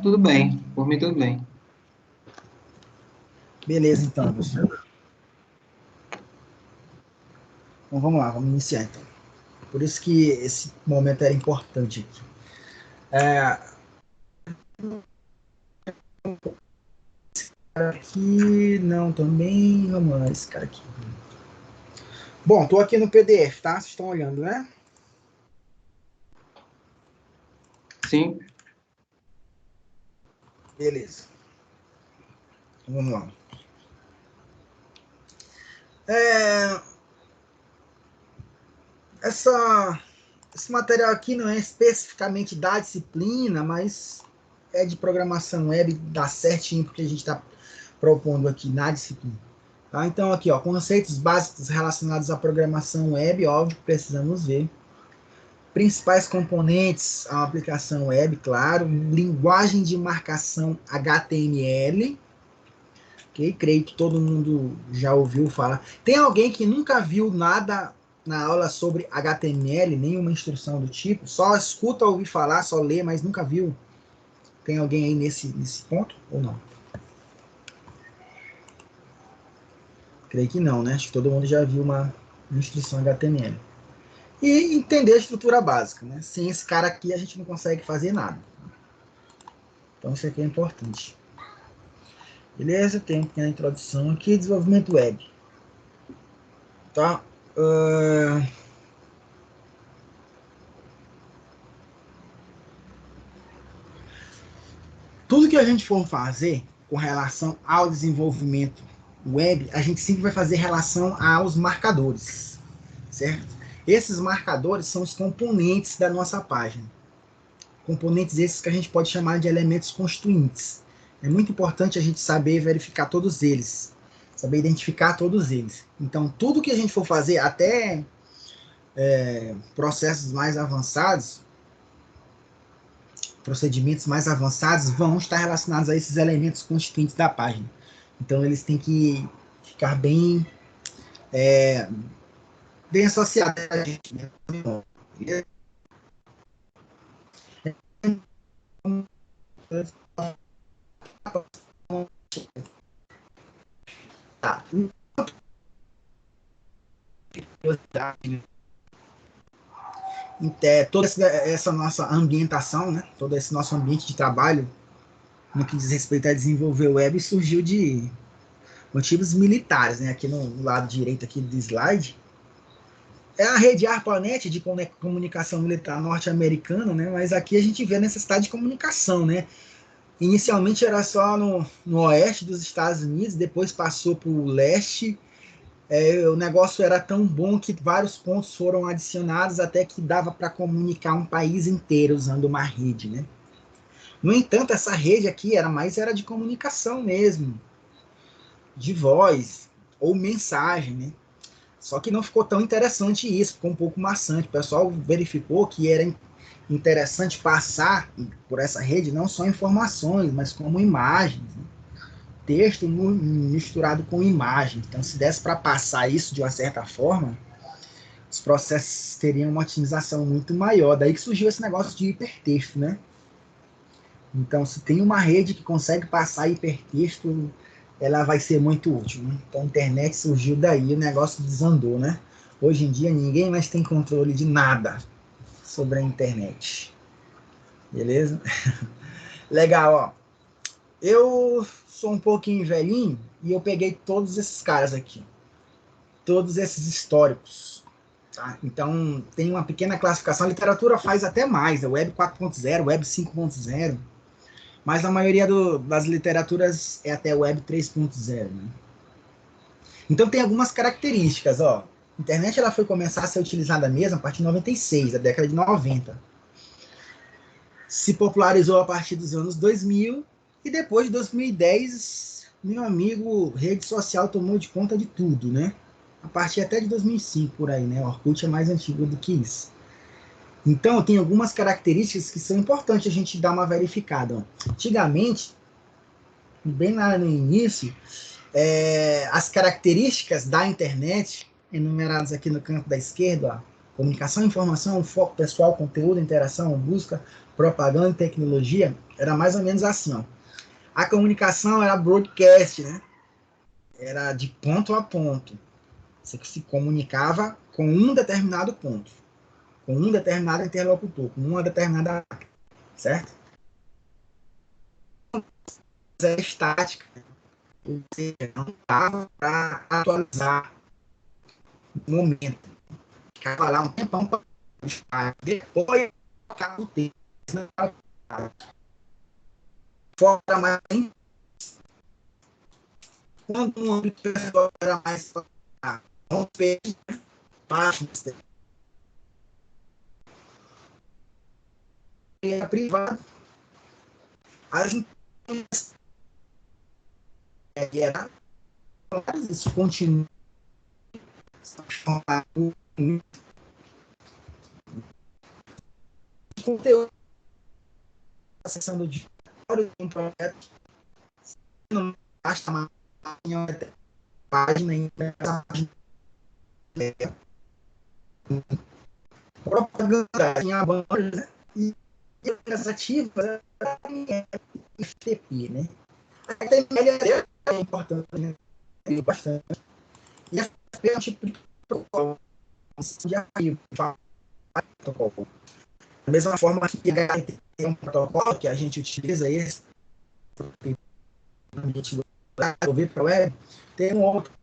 Tudo bem, por mim tudo bem. Beleza, então, pessoal. Então, vamos lá, vamos iniciar, então. Por isso que esse momento era importante aqui. Aqui, não, também. Vamos lá, esse cara aqui. Bom, tô aqui no PDF, tá? Vocês estão olhando, né? Sim. Beleza. Vamos lá. Esse material aqui não é especificamente da disciplina, mas é de programação web, dá certinho porque a gente está propondo aqui na disciplina. Tá? Então, aqui, ó, conceitos básicos relacionados à programação web, óbvio que precisamos ver. Principais componentes, a aplicação web, claro. Linguagem de marcação HTML. Ok? Creio que todo mundo já ouviu falar. Tem alguém que nunca viu nada na aula sobre HTML, nenhuma instrução do tipo? Só escuta ouvir falar, só lê, mas nunca viu? Tem alguém aí nesse ponto ou não? Creio que não, né? Acho que todo mundo já viu uma instrução HTML. E entender a estrutura básica, né? Sem esse cara aqui a gente não consegue fazer nada. Então isso aqui é importante. Beleza? Tem uma pequena introdução aqui, desenvolvimento web. Tá? Tudo que a gente for fazer com relação ao desenvolvimento web, a gente sempre vai fazer relação aos marcadores, certo? Esses marcadores são os componentes da nossa página. Componentes esses que a gente pode chamar de elementos constituintes. É muito importante a gente saber verificar todos eles, saber identificar todos eles. Então, tudo que a gente for fazer, até processos mais avançados, procedimentos mais avançados, vão estar relacionados a esses elementos constituintes da página. Então, eles têm que ficar bem associados a gente, né? Tá. Toda essa nossa ambientação, né? Todo esse nosso ambiente de trabalho, no que diz respeito a desenvolver web, surgiu de motivos militares, né? Aqui no lado direito aqui do slide, é a rede ARPANET de comunicação militar norte-americana, né? Mas aqui a gente vê a necessidade de comunicação, né? Inicialmente era só no oeste dos Estados Unidos, depois passou para o leste. O negócio era tão bom que vários pontos foram adicionados até que dava para comunicar um país inteiro usando uma rede, né? No entanto, essa rede aqui era de comunicação mesmo, de voz ou mensagem, né? Só que não ficou tão interessante isso, ficou um pouco maçante. O pessoal verificou que era interessante passar por essa rede não só informações, mas como imagens, né? Texto misturado com imagem. Então, se desse para passar isso de uma certa forma, os processos teriam uma otimização muito maior. Daí que surgiu esse negócio de hipertexto, né? Então, se tem uma rede que consegue passar hipertexto, ela vai ser muito útil, né? Então, a internet surgiu daí, o negócio desandou, né? Hoje em dia, ninguém mais tem controle de nada sobre a internet. Beleza? Legal, ó. Eu sou um pouquinho velhinho e eu peguei todos esses caras aqui. Todos esses históricos. Tá? Então, tem uma pequena classificação. A literatura faz até mais. É Web 4.0, Web 5.0. Mas a maioria das literaturas é até Web 3.0. Né? Então, tem algumas características. Ó. A internet ela foi começar a ser utilizada mesmo a partir de 96, da década de 90. Se popularizou a partir dos anos 2000 e depois de 2010, meu amigo, rede social tomou de conta de tudo, né? A partir até de 2005 por aí, né? O Orkut é mais antigo do que isso. Então, tem algumas características que são importantes a gente dar uma verificada. Ó. Antigamente, bem lá no início, as características da internet, enumeradas aqui no canto da esquerda, ó, Comunicação, informação, foco pessoal, conteúdo, interação, busca, propaganda e tecnologia, era mais ou menos assim, ó. A comunicação era broadcast, né? Era de ponto a ponto. Você se comunicava com um determinado ponto, com um determinado interlocutor, com uma determinada, certo? É estática, ou seja, não dava para atualizar o momento. Ficava lá um tempão para depois acaba o texto. Fora mais quando um âmbito pessoal era mais romper páginas, era privado, as empresas era isso continua o conteúdo da seção do diretório de um projeto não basta mais página em propaganda em abandono, né? E as ativas é FTP, né? A HTML é importante, né? É bastante. E FTP é um tipo de protocolo de arquivo, protocolo. Da mesma forma que HTTP é um protocolo que a gente utiliza esse ouvir para a web, tem um outro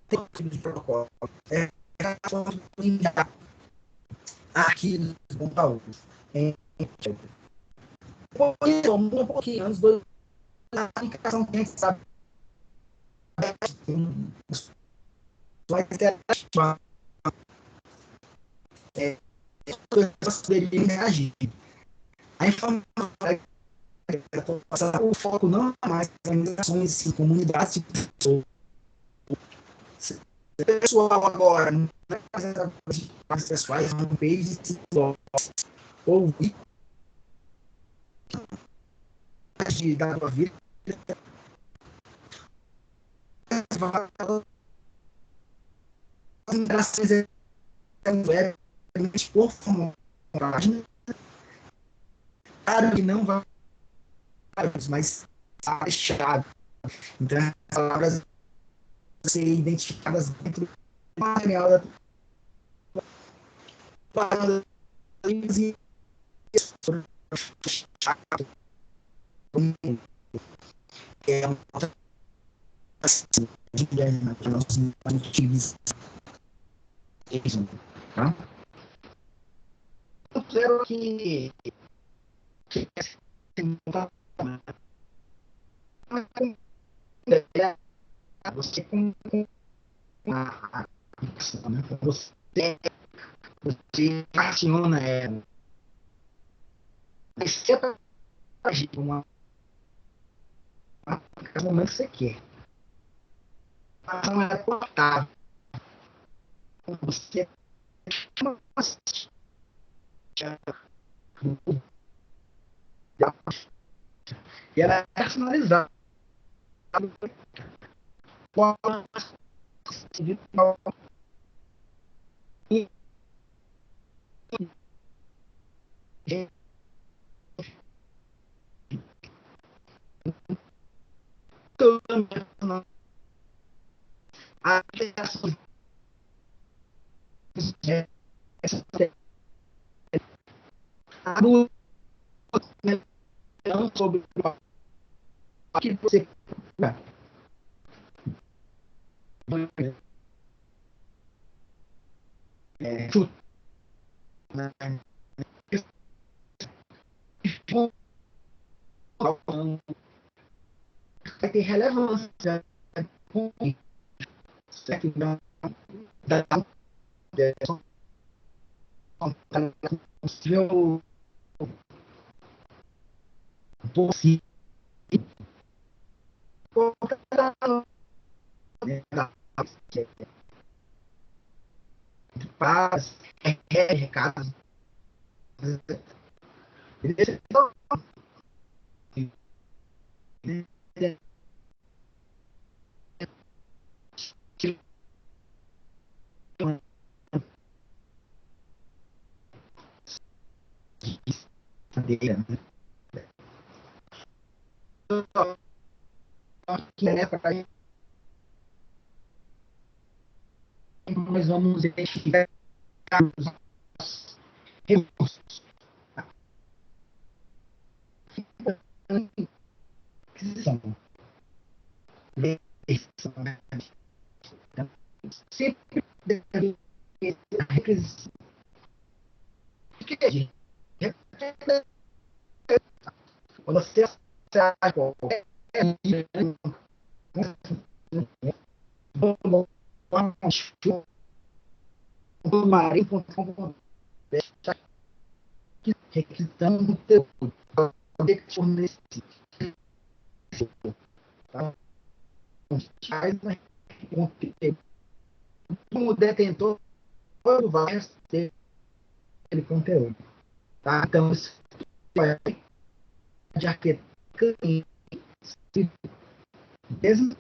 tipo de protocolo. É a forma de enviar arquivos para outros. Um pouquinho, anos 2000, a comunicação tem que saber pessoas poderiam reagir. A informação o foco não é mais em organizações, em comunidades, pessoal agora, não é mais pessoais, homepages, ou da tua vida, as interações web, por forma claro que não vai, mas chave. Então, as palavras ser identificadas dentro do material da palavra e é uma assim, que nós utilizamos. Tá? Eu quero que você com você aciona mas você para agir no momento que você quer. A ação é portável. Você e ela é personalizada. E a criação sobre o que você chuta, vai ter relevância certo? Da possível possível paz, recados. cadeira, né? Que é para nós vamos identificar os recursos. Aquisição. Então, sempre deve ter a requisição. Quando você sai qualquer requisitando o teu poder fornecer. Como detentor, todo vai ter aquele conteúdo. Tá? Então, isso é de arquitetura, mesmo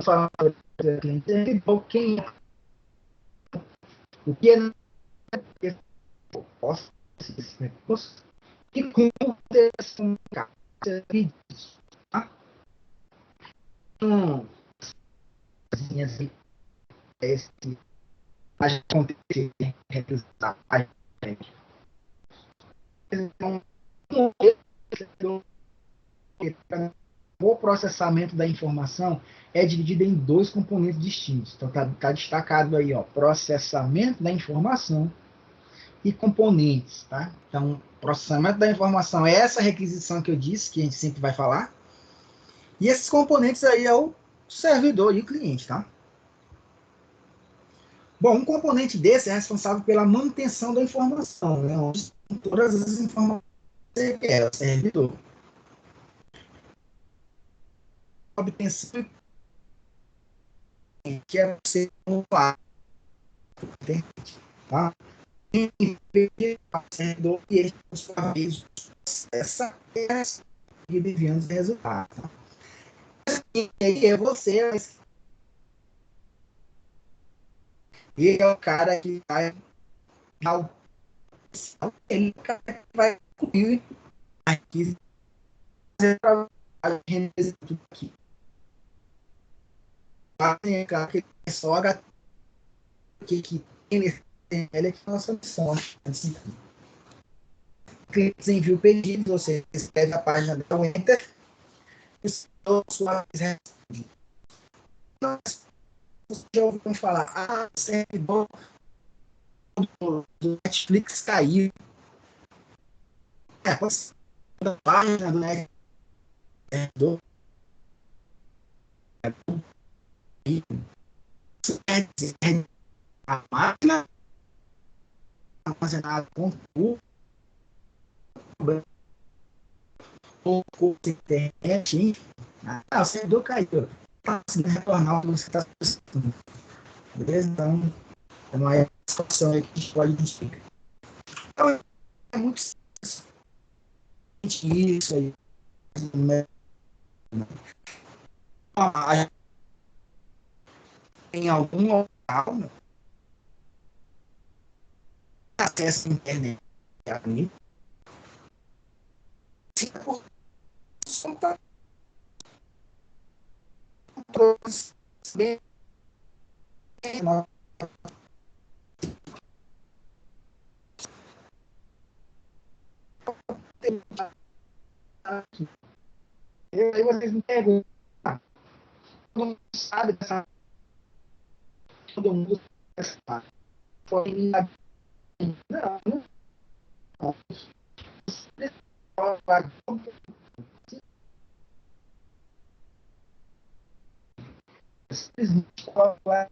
falando quem é, o que é posso esse recurso e como são vídeos. Tá? Esse acontecer representar a gente. O processamento da informação é dividido em dois componentes distintos. Então, tá destacado aí, ó, processamento da informação e componentes, tá? Então, processamento da informação é essa requisição que eu disse, que a gente sempre vai falar. E esses componentes aí é o servidor e o cliente, tá? Bom, um componente desse é responsável pela manutenção da informação, né? Onde todas as informações que quer, o servidor. Obtenção que é você lá, tá? E servidor e ele, por sua vez, essa e desviando os resultados. Tá? E aí é você, ele é o cara que vai ele é o cara que vai cobrir aqui para a gente tudo aqui. Tem cara que é só HTML que ele é que nossa missão. Assim, clientes envia o pedido, você escreve a página da Enter e sua responde. Você já ouviu falar, o servidor do Netflix caiu. A página do Netflix a máquina armazenada com o internet, o servidor caiu. Está conseguindo retornar o que você está precisando. Beleza? Então, não é a situação aí que a gente pode identificar. Então, é muito simples isso aí. Né? Em algum local, né? Acesso à internet ali, são controles bem aqui. E aí vocês me perguntam, todo mundo sabe dessa, todo mundo sabe. Foi não. Simplesmente colocar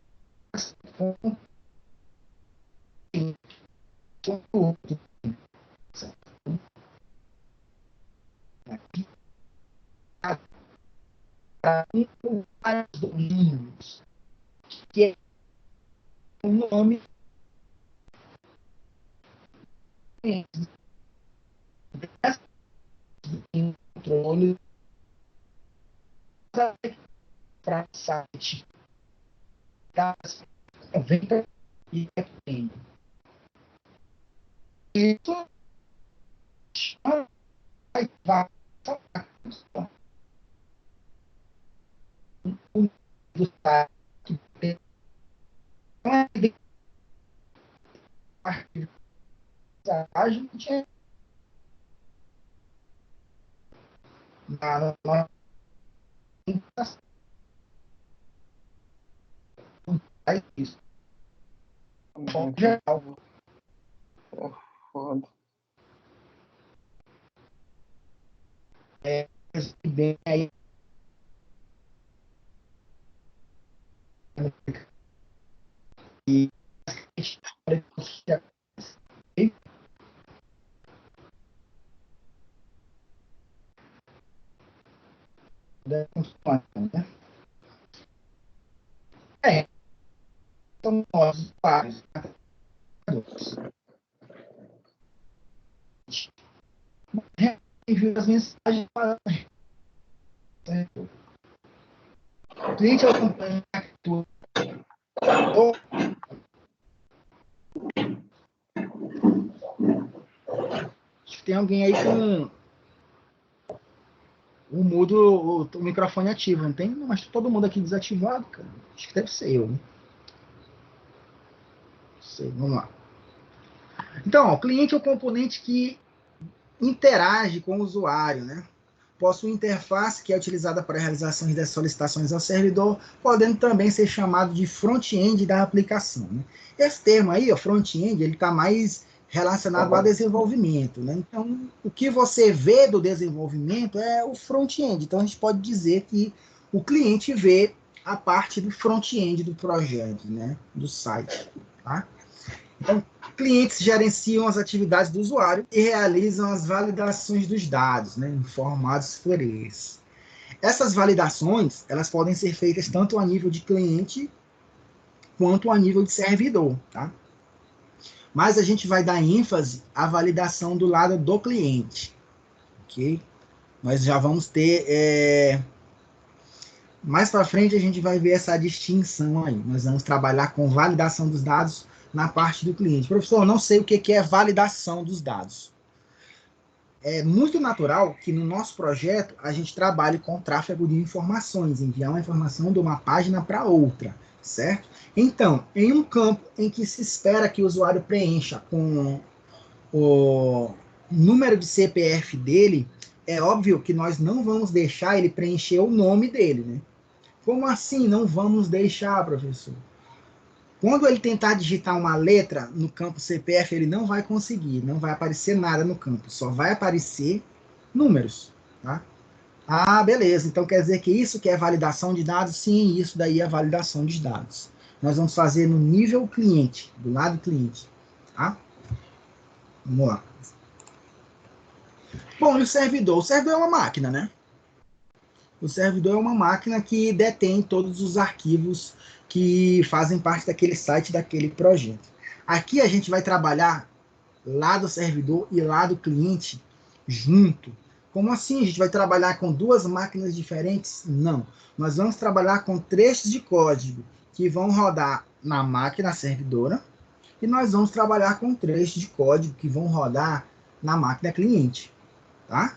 conteúdo para vários domínios, que é o nome em controle para site das 90 e depende. Isso vai do site tem a gente na nossa isso. Geral. Foda. Bem aí e né? Então nós vários envio as mensagens para o cliente acompanha tudo. Acho que tem alguém aí com o mudo, o microfone ativo, não tem? Mas todo mundo aqui desativado, cara. Acho que deve ser eu, né? Não sei, vamos lá. Então, ó, o cliente é o componente que interage com o usuário, né? Possui interface que é utilizada para a realização das solicitações ao servidor, podendo também ser chamado de front-end da aplicação, né? Esse termo aí, front-end, ele está mais relacionado ao desenvolvimento, né? Então, o que você vê do desenvolvimento é o front-end. Então, a gente pode dizer que o cliente vê a parte do front-end do projeto, né? Do site, tá? Então, clientes gerenciam as atividades do usuário e realizam as validações dos dados, né, em formatos Fourier. Essas validações, elas podem ser feitas tanto a nível de cliente quanto a nível de servidor, tá? Mas a gente vai dar ênfase à validação do lado do cliente, ok? Nós já vamos ter mais para frente a gente vai ver essa distinção aí. Nós vamos trabalhar com validação dos dados na parte do cliente. Professor, eu não sei o que é validação dos dados. É muito natural que no nosso projeto a gente trabalhe com tráfego de informações, enviar uma informação de uma página para outra, certo? Então, em um campo em que se espera que o usuário preencha com o número de CPF dele, é óbvio que nós não vamos deixar ele preencher o nome dele, né? Como assim não vamos deixar, professor? Quando ele tentar digitar uma letra no campo CPF, ele não vai conseguir, não vai aparecer nada no campo, só vai aparecer números, tá? Ah, beleza, então quer dizer que isso que é validação de dados? Sim, isso daí é validação de dados. Nós vamos fazer no nível cliente, do lado cliente, tá? Vamos lá. Bom, e o servidor? O servidor é uma máquina, né? O servidor é uma máquina que detém todos os arquivos que fazem parte daquele site, daquele projeto. Aqui a gente vai trabalhar lá do servidor e lá do cliente junto. Como assim? A gente vai trabalhar com duas máquinas diferentes? Não. Nós vamos trabalhar com trechos de código que vão rodar na máquina servidora e nós vamos trabalhar com trechos de código que vão rodar na máquina cliente, tá?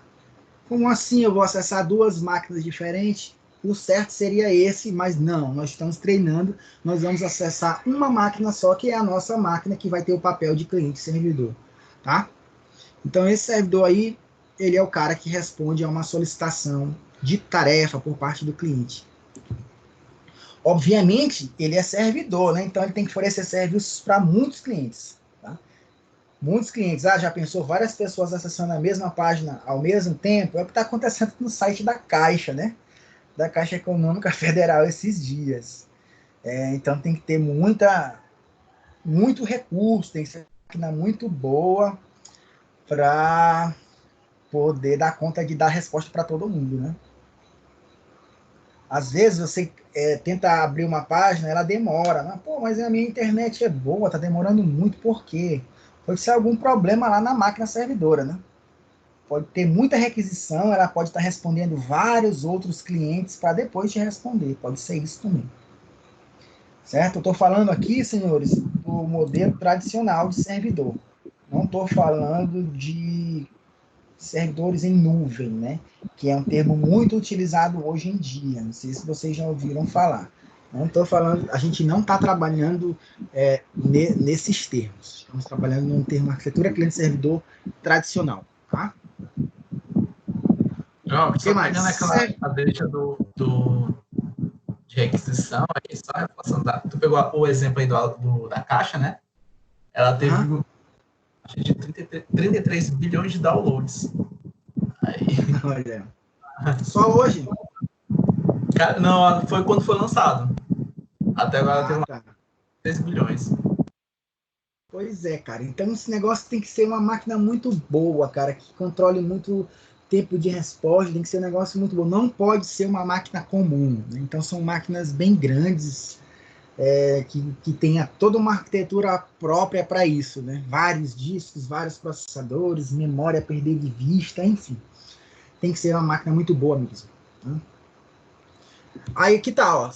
Como assim eu vou acessar duas máquinas diferentes? O certo seria esse, mas não, nós estamos treinando, nós vamos acessar uma máquina só, que é a nossa máquina, que vai ter o papel de cliente e servidor, tá? Então esse servidor aí, ele é o cara que responde a uma solicitação de tarefa por parte do cliente. Obviamente, ele é servidor, né? Então ele tem que oferecer serviços para muitos clientes, tá? Muitos clientes, já pensou várias pessoas acessando a mesma página ao mesmo tempo? É o que está acontecendo no site da Caixa, né? Da Caixa Econômica Federal esses dias. Então tem que ter muito recurso, tem que ser uma máquina muito boa para poder dar conta de dar resposta para todo mundo, né? Às vezes você tenta abrir uma página, ela demora, né? Pô, mas a minha internet é boa, tá demorando muito, por quê? Pode ser algum problema lá na máquina servidora, né? Pode ter muita requisição, ela pode estar respondendo vários outros clientes para depois te responder. Pode ser isso também. Certo? Eu estou falando aqui, senhores, do modelo tradicional de servidor. Não estou falando de servidores em nuvem, né? Que é um termo muito utilizado hoje em dia. Não sei se vocês já ouviram falar. Não estou falando, a gente não está trabalhando nesses termos. Estamos trabalhando num termo arquitetura cliente-servidor tradicional, tá? Ó, Que só mais? pegando aquela deixa de requisição, aí só reforçando, tu pegou o exemplo aí da Caixa, né? Ela teve acho que de 33 bilhões de downloads. Aí, olha, só hoje? cara, não, foi quando foi lançado. Até agora teve Tá. 3 bilhões. Pois é, cara. Então esse negócio tem que ser uma máquina muito boa, cara, que controle muito tempo de resposta, tem que ser um negócio muito bom. Não pode ser uma máquina comum, né? Então são máquinas bem grandes, que tenha toda uma arquitetura própria para isso, né? Vários discos, vários processadores, memória a perder de vista, enfim. Tem que ser uma máquina muito boa mesmo. Né? Aí que tal?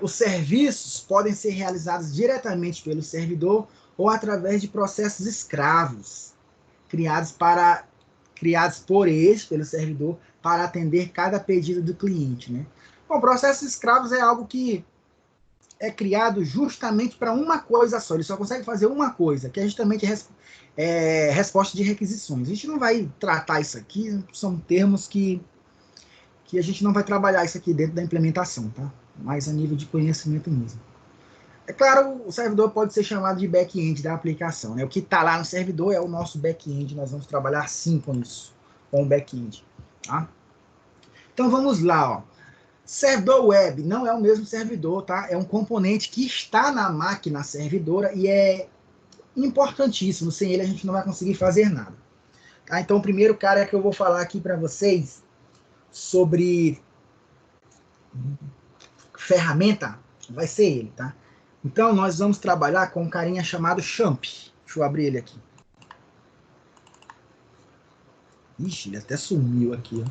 Os serviços podem ser realizados diretamente pelo servidor ou através de processos escravos, criados por este, pelo servidor, para atender cada pedido do cliente. Né? Bom, processos escravos é algo que é criado justamente para uma coisa só. Ele só consegue fazer uma coisa, que é justamente resposta de requisições. A gente não vai tratar isso aqui, são termos que a gente não vai trabalhar isso aqui dentro da implementação, tá? Mais a nível de conhecimento mesmo. É claro, o servidor pode ser chamado de back-end da aplicação, né? O que está lá no servidor é o nosso back-end, nós vamos trabalhar sim com isso, com o back-end, tá? Então vamos lá, ó. Servidor web não é o mesmo servidor, tá? É um componente que está na máquina servidora e é importantíssimo. Sem ele a gente não vai conseguir fazer nada. Tá? Então o primeiro cara que eu vou falar aqui para vocês sobre ferramenta vai ser ele, tá? Então nós vamos trabalhar com um carinha chamado Champ. Deixa eu abrir ele aqui. Ixi, ele até sumiu aqui, ó.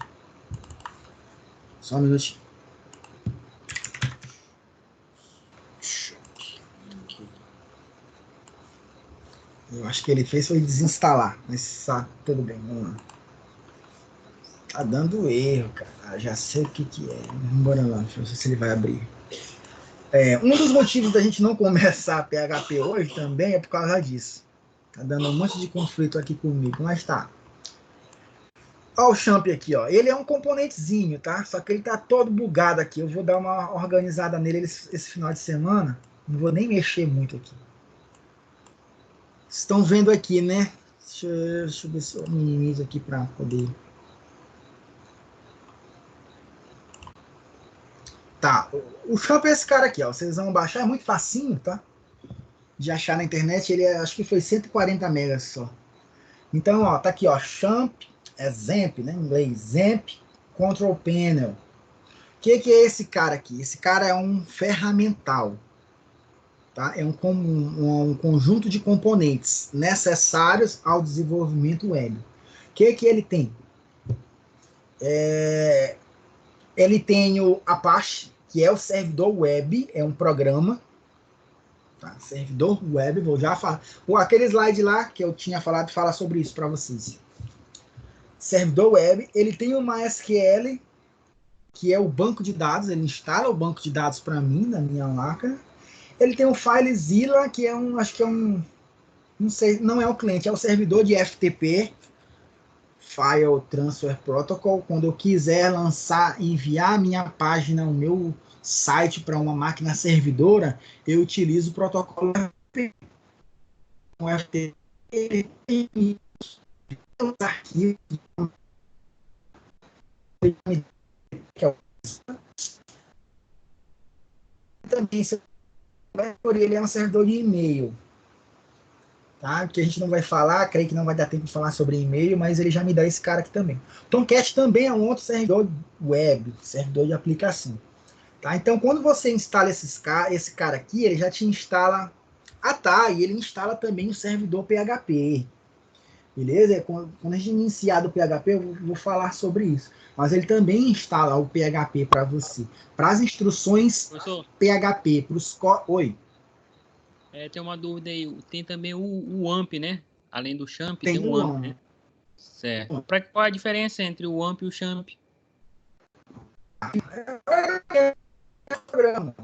Só um minutinho. Eu acho que ele fez foi desinstalar, mas tá tudo bem, vamos lá. Tá dando erro, cara. Já sei o que é. Bora lá, deixa eu ver se ele vai abrir. Um dos motivos da gente não começar PHP hoje também é por causa disso. Tá dando um monte de conflito aqui comigo, mas tá. Olha o Champ aqui, ó. Ele é um componentezinho, tá? Só que ele tá todo bugado aqui. Eu vou dar uma organizada nele esse final de semana. Não vou nem mexer muito aqui. Estão vendo aqui, né? Deixa eu ver se eu minimizo aqui para poder... Tá, o Champ é esse cara aqui, ó. Vocês vão baixar, é muito facinho, tá? De achar na internet, ele acho que foi 140 megas só. Então, ó, tá aqui, ó, Champ, Xampp, né, em inglês, Xampp Control Panel. O que é esse cara aqui? Esse cara é um ferramental, tá? É um conjunto de componentes necessários ao desenvolvimento web. O que ele tem? Ele tem o Apache, que é o servidor web, é um programa, tá? Servidor web, vou já falar. Aquele slide lá que eu tinha falado, fala sobre isso para vocês. Servidor web, ele tem o MySQL, que é o banco de dados, ele instala o banco de dados para mim, na minha máquina. Ele tem o FileZilla, que é acho que é não sei, não é o cliente, é o servidor de FTP, File Transfer Protocol. Quando eu quiser enviar a minha página, o meu site para uma máquina servidora, eu utilizo o protocolo FTP. O FTP tem os arquivos que é também ele é um servidor de e-mail, tá? Que a gente não vai falar, creio que não vai dar tempo de falar sobre e-mail, mas ele já me dá esse cara aqui também. Tomcat também é um outro servidor web, servidor de aplicação, tá? Então, quando você instala esse cara aqui, ele já te instala e ele instala também o servidor PHP, beleza? Quando a gente iniciar do PHP, eu vou falar sobre isso. Mas ele também instala o PHP para você, para as instruções Professor, PHP, para os... Oi. tem uma dúvida aí. Tem também o AMP, né? Além do Champ, tem Tem o o AMP, AMP. né? Certo. Qual a diferença entre o AMP e o Champ? Programa.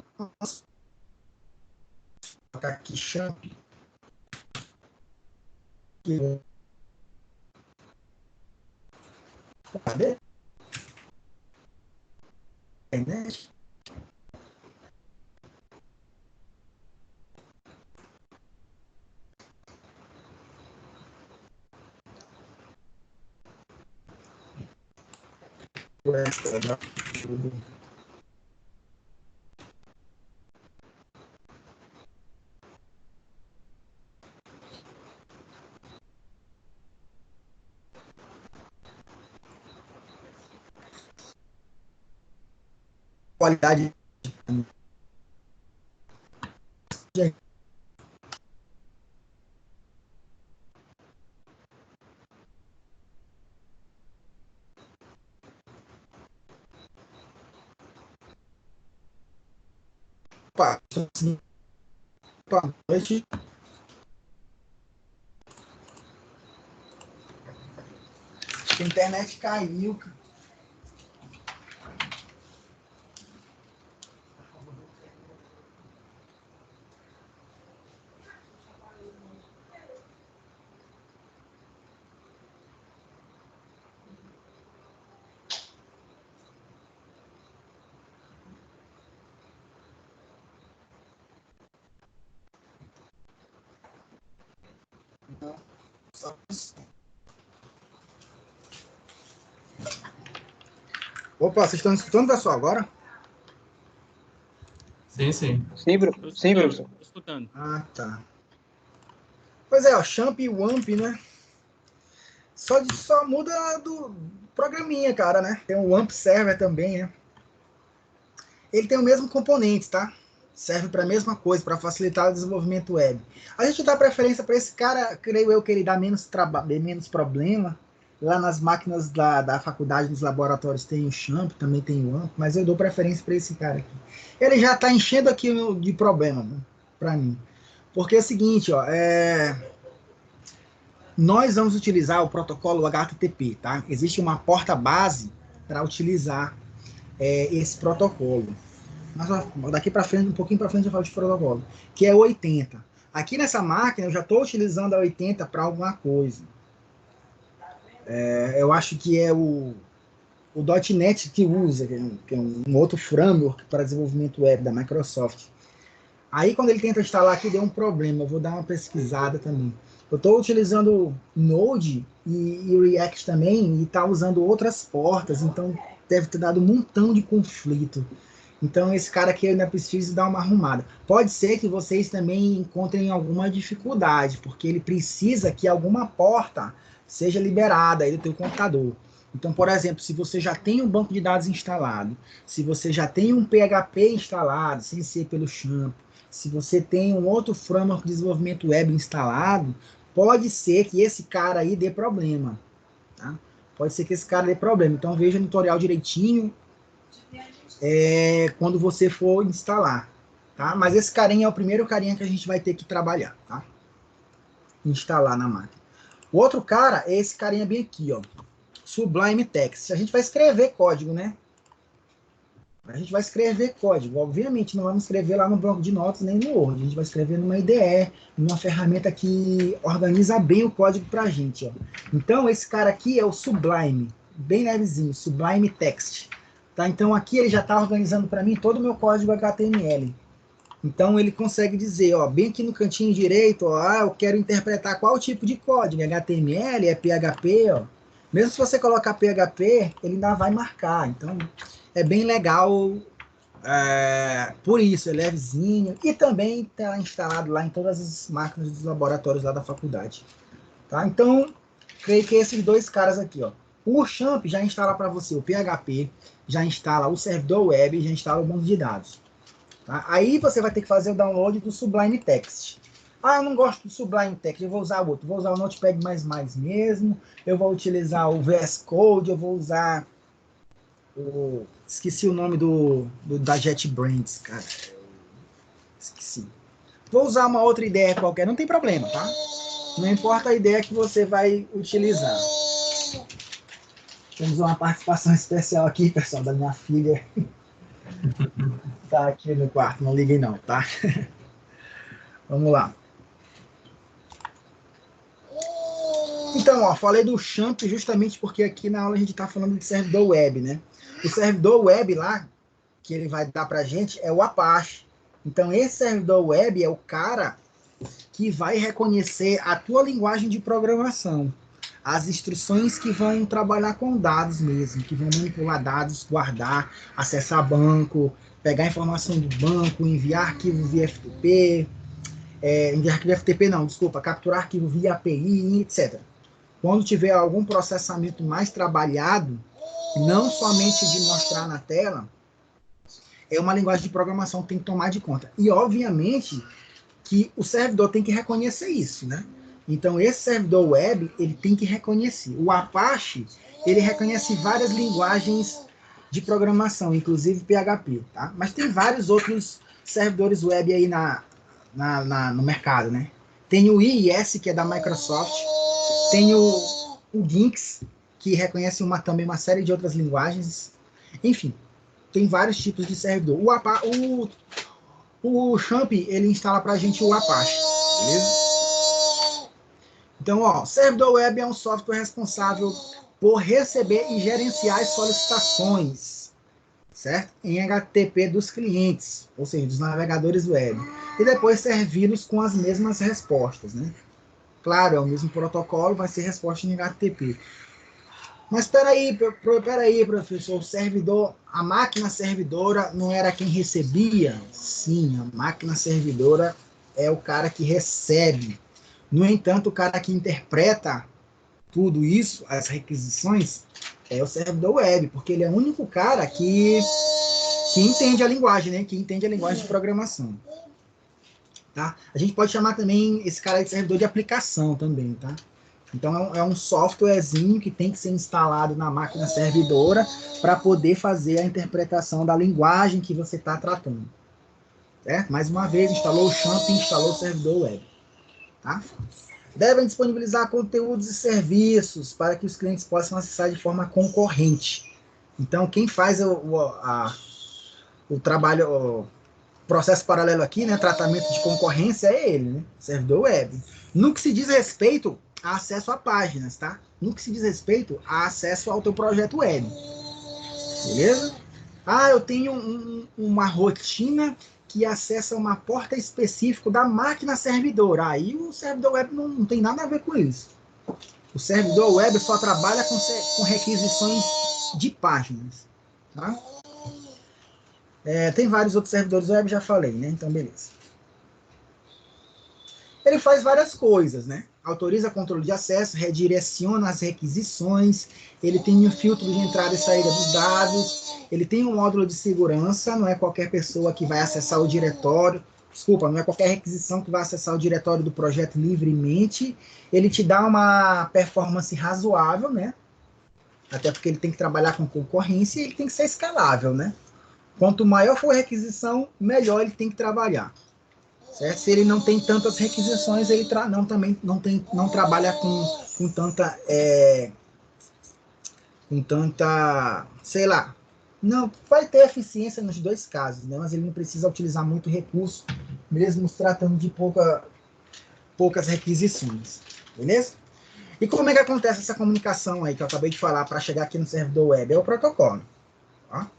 Aqui, champ. Cadê? Internet? Qualidade. Opa, boa noite. A internet caiu. Opa, vocês estão escutando, pessoal, agora? Sim, sim. Sim, professor. Tô escutando. Ah, tá. Pois é, ó, Champ e Wamp, né? Só muda do programinha, cara, né? Tem o Wamp Server também, né? Ele tem o mesmo componente, tá? Serve para a mesma coisa, para facilitar o desenvolvimento web. A gente dá preferência para esse cara, creio eu que ele dá menos problema. Lá nas máquinas da faculdade, nos laboratórios, tem o Champ, também tem o AMP, mas eu dou preferência para esse cara aqui. Ele já está enchendo aqui de problema, né, para mim. Porque é o seguinte, ó, nós vamos utilizar o protocolo HTTP, tá? Existe uma porta base para utilizar esse protocolo. Mas daqui para frente, um pouquinho para frente eu falo de protocolo, que é o 80. Aqui nessa máquina eu já estou utilizando a 80 para alguma coisa. Eu acho que é o .NET que usa, que é um outro framework para desenvolvimento web da Microsoft. Aí quando ele tenta instalar aqui deu um problema, eu vou dar uma pesquisada também. Eu estou utilizando Node e React também e está usando outras portas, então deve ter dado um montão de conflito. Então esse cara aqui eu ainda preciso dar uma arrumada. Pode ser que vocês também encontrem alguma dificuldade, porque ele precisa que alguma porta seja liberada aí do teu computador. Então, por exemplo, se você já tem um banco de dados instalado, se você já tem um PHP instalado, sem ser pelo Champ, se você tem um outro framework de desenvolvimento web instalado, pode ser que esse cara aí dê problema. Tá? Pode ser que esse cara dê problema. Então veja no tutorial direitinho quando você for instalar. Tá? Mas esse carinha é o primeiro carinha que a gente vai ter que trabalhar. Tá? Instalar na máquina. O outro cara é esse carinha bem aqui, ó. Sublime Text. A gente vai escrever código, né? A gente vai escrever código. Obviamente, não vamos escrever lá no bloco de notas nem no Word. A gente vai escrever numa IDE, numa ferramenta que organiza bem o código para a gente. Ó. Então, esse cara aqui é o Sublime. Bem levezinho, Sublime Text. Tá? Então, aqui ele já está organizando para mim todo o meu código HTML. Então, ele consegue dizer, ó, bem aqui no cantinho direito, ó, eu quero interpretar qual tipo de código. É HTML, é PHP, ó. Mesmo se você colocar PHP, ele ainda vai marcar. Então, é bem legal por isso, é levezinho. E também está instalado lá em todas as máquinas dos laboratórios lá da faculdade. Tá? Então, creio que esses dois caras aqui, ó. O Champ já instala para você o PHP, já instala o servidor web, já instala o banco de dados. Tá? Aí você vai ter que fazer o download do Sublime Text. Ah, eu não gosto do Sublime Text, eu vou usar outro. Vou usar o Notepad++ mesmo, eu vou utilizar o VS Code, eu vou usar esqueci o nome da JetBrains, cara. Esqueci. Vou usar uma outra ideia qualquer, não tem problema, tá? Não importa a ideia que você vai utilizar. Temos uma participação especial aqui, pessoal, da minha filha. Tá aqui no quarto, não liguem não, tá? Vamos lá. Então, ó, falei do Champ justamente porque aqui na aula a gente está falando de servidor web, né? O servidor web lá, que ele vai dar pra gente, é o Apache. Então, esse servidor web é o cara que vai reconhecer a tua linguagem de programação. As instruções que vão trabalhar com dados mesmo, que vão manipular dados, guardar, acessar banco, pegar informação do banco, enviar arquivo via FTP, enviar arquivo FTP não, desculpa, capturar arquivo via API, etc. Quando tiver algum processamento mais trabalhado, não somente de mostrar na tela, é uma linguagem de programação que tem que tomar de conta. E, obviamente, que o servidor tem que reconhecer isso, né? Então, esse servidor web, ele tem que reconhecer. O Apache, ele reconhece várias linguagens de programação, inclusive PHP, tá? Mas tem vários outros servidores web aí no mercado, né? Tem o IIS, que é da Microsoft, tem o Ginx, que reconhece também uma série de outras linguagens. Enfim, tem vários tipos de servidor. O Champ, ele instala para a gente o Apache, beleza? Então, ó, servidor web é um software responsável por receber e gerenciar as solicitações, certo? Em HTTP dos clientes, ou seja, dos navegadores web, e depois servi-los com as mesmas respostas, né? Claro, é o mesmo protocolo, vai ser resposta em HTTP. Mas peraí, professor, o servidor, a máquina servidora não era quem recebia? Sim, a máquina servidora é o cara que recebe. No entanto, o cara que interpreta tudo isso, as requisições, é o servidor web, porque ele é o único cara que entende a linguagem, né? Que entende a linguagem de programação. Tá? A gente pode chamar também esse cara de servidor de aplicação também, tá? Então, é um softwarezinho que tem que ser instalado na máquina servidora para poder fazer a interpretação da linguagem que você está tratando. Certo? Mais uma vez, instalou o Champ e instalou o servidor web. Tá? Devem disponibilizar conteúdos e serviços para que os clientes possam acessar de forma concorrente. Então, quem faz o trabalho, o processo paralelo aqui, né, tratamento de concorrência, é ele, né, servidor web. No que se diz respeito a acesso a páginas, tá? No que se diz respeito a acesso ao teu projeto web. Beleza? Ah, eu tenho uma rotina que acessa uma porta específica da máquina servidora. Aí o servidor web não tem nada a ver com isso. O servidor web só trabalha com requisições de páginas. Tá? Tem vários outros servidores web, já falei, né? Então, beleza. Ele faz várias coisas, né? Autoriza controle de acesso, redireciona as requisições, ele tem um filtro de entrada e saída dos dados, ele tem um módulo de segurança, não é qualquer pessoa que vai acessar o diretório, não é qualquer requisição que vai acessar o diretório do projeto livremente, ele te dá uma performance razoável, né? Até porque ele tem que trabalhar com concorrência e ele tem que ser escalável, né? Quanto maior for a requisição, melhor ele tem que trabalhar. Certo? Se ele não tem tantas requisições, ele não trabalha com tanta, sei lá, não vai ter eficiência nos dois casos, né? Mas ele não precisa utilizar muito recurso, mesmo se tratando de poucas requisições, beleza? E como é que acontece essa comunicação aí que eu acabei de falar para chegar aqui no servidor web? É o protocolo. Tá?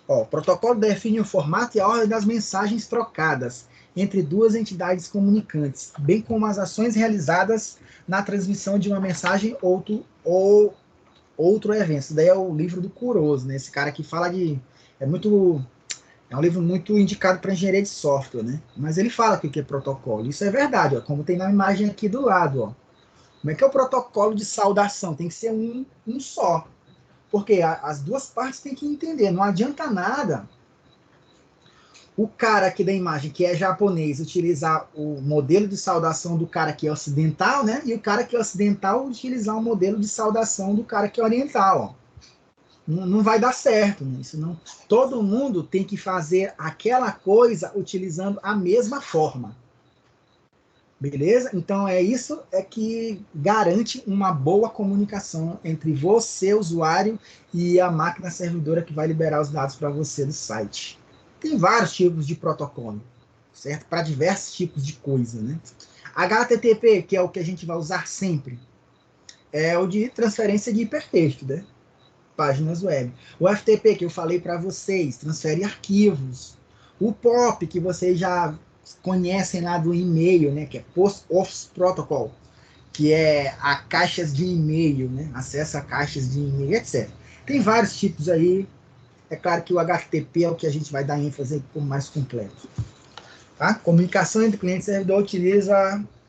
Ó, o protocolo define o formato e a ordem das mensagens trocadas entre duas entidades comunicantes, bem como as ações realizadas na transmissão de uma mensagem ou outro evento. Isso daí é o livro do Kuroso, né? Esse cara que fala de... É um livro muito indicado para engenharia de software, né? Mas ele fala o que é protocolo. Isso é verdade, ó, como tem na imagem aqui do lado, ó. Como é que é o protocolo de saudação? Tem que ser um só. Porque as duas partes têm que entender. Não adianta nada o cara aqui da imagem, que é japonês, utilizar o modelo de saudação do cara que é ocidental, né? E o cara que é ocidental utilizar o modelo de saudação do cara que é oriental. Ó. Não vai dar certo. Né? Isso não. Todo mundo tem que fazer aquela coisa utilizando a mesma forma. Beleza? Então, isso que garante uma boa comunicação entre você, usuário, e a máquina servidora que vai liberar os dados para você do site. Tem vários tipos de protocolo, certo? Para diversos tipos de coisa, né? HTTP, que é o que a gente vai usar sempre, é o de transferência de hipertexto, né? Páginas web. O FTP, que eu falei para vocês, transfere arquivos. O POP, que vocês já conhecem lá do e-mail, né? Que é Post Office Protocol, que é a caixas de e-mail, né? Acesso a caixas de e-mail, etc. Tem vários tipos aí. É claro que o HTTP é o que a gente vai dar ênfase por mais completo. Tá? Comunicação entre cliente e servidor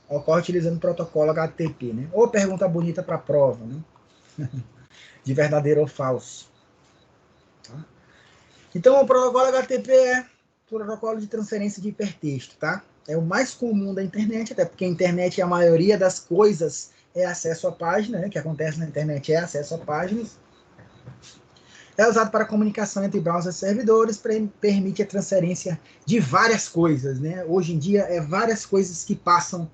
ocorre utilizando o protocolo HTTP, né? Ou pergunta bonita para a prova, né? De verdadeiro ou falso. Tá? Então, o protocolo HTTP é protocolo de transferência de hipertexto, tá? É o mais comum da internet, até porque a internet, a maioria das coisas é acesso à página, né? O que acontece na internet é acesso a páginas. É usado para comunicação entre browsers e servidores, permite a transferência de várias coisas, né? Hoje em dia, várias coisas que passam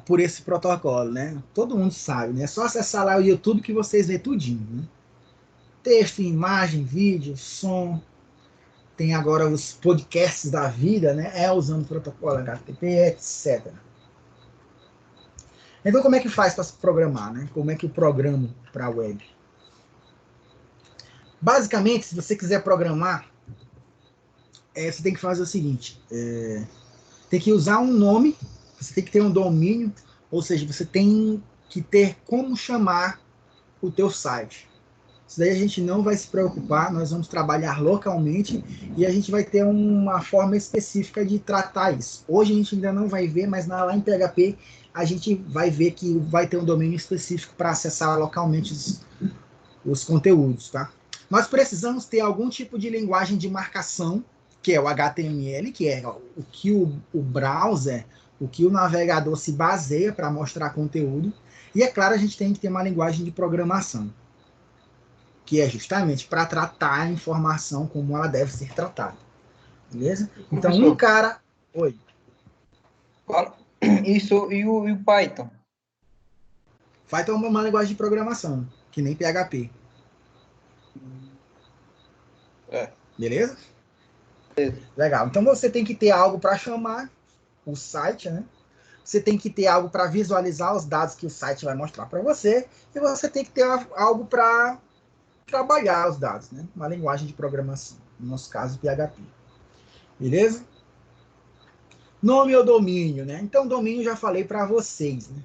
por esse protocolo, né? Todo mundo sabe, né? É só acessar lá o YouTube que vocês vê tudinho, né? Texto, imagem, vídeo, som. Tem agora os podcasts da vida, né? Usando o protocolo HTTP, etc. Então, como é que faz para se programar, né? Como é que eu programo para a web? Basicamente, se você quiser programar, você tem que fazer o seguinte: tem que usar um nome, você tem que ter um domínio, ou seja, você tem que ter como chamar o teu site. Isso daí a gente não vai se preocupar, nós vamos trabalhar localmente e a gente vai ter uma forma específica de tratar isso. Hoje a gente ainda não vai ver, mas lá em PHP a gente vai ver que vai ter um domínio específico para acessar localmente os conteúdos, tá? Nós precisamos ter algum tipo de linguagem de marcação, que é o HTML, que é o que o browser, o que o navegador se baseia para mostrar conteúdo. E, é claro, a gente tem que ter uma linguagem de programação, que é justamente para tratar a informação como ela deve ser tratada. Beleza? Então, um cara... Oi. Isso, e o Python? Python é uma linguagem de programação, que nem PHP. Beleza? Legal. Então, você tem que ter algo para chamar o site, né? Você tem que ter algo para visualizar os dados que o site vai mostrar para você, e você tem que ter algo para trabalhar os dados, né? Uma linguagem de programação, no nosso caso, PHP. Beleza? Nome ou domínio, né? Então, domínio já falei para vocês, né?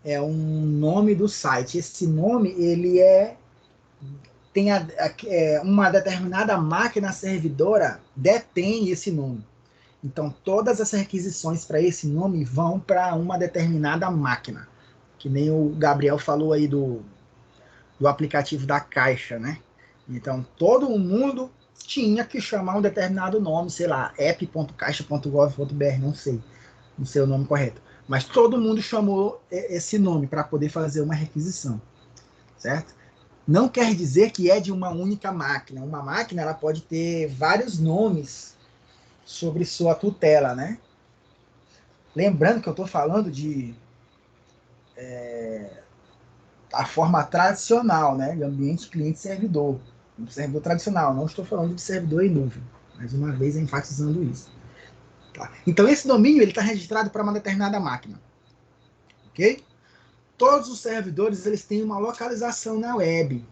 É um nome do site. Esse nome, ele tem uma determinada máquina servidora detém esse nome. Então, todas as requisições para esse nome vão para uma determinada máquina. Que nem o Gabriel falou aí do aplicativo da Caixa, né? Então, todo mundo tinha que chamar um determinado nome, sei lá, app.caixa.gov.br, não sei o nome correto. Mas todo mundo chamou esse nome para poder fazer uma requisição, certo? Não quer dizer que é de uma única máquina. Uma máquina ela pode ter vários nomes sobre sua tutela, né? Lembrando que eu estou falando de a forma tradicional, né? De ambiente cliente-servidor. Um servidor tradicional, não estou falando de servidor em nuvem. Mais uma vez enfatizando isso. Tá? Então esse domínio está registrado para uma determinada máquina. Ok? Todos os servidores eles têm uma localização na web,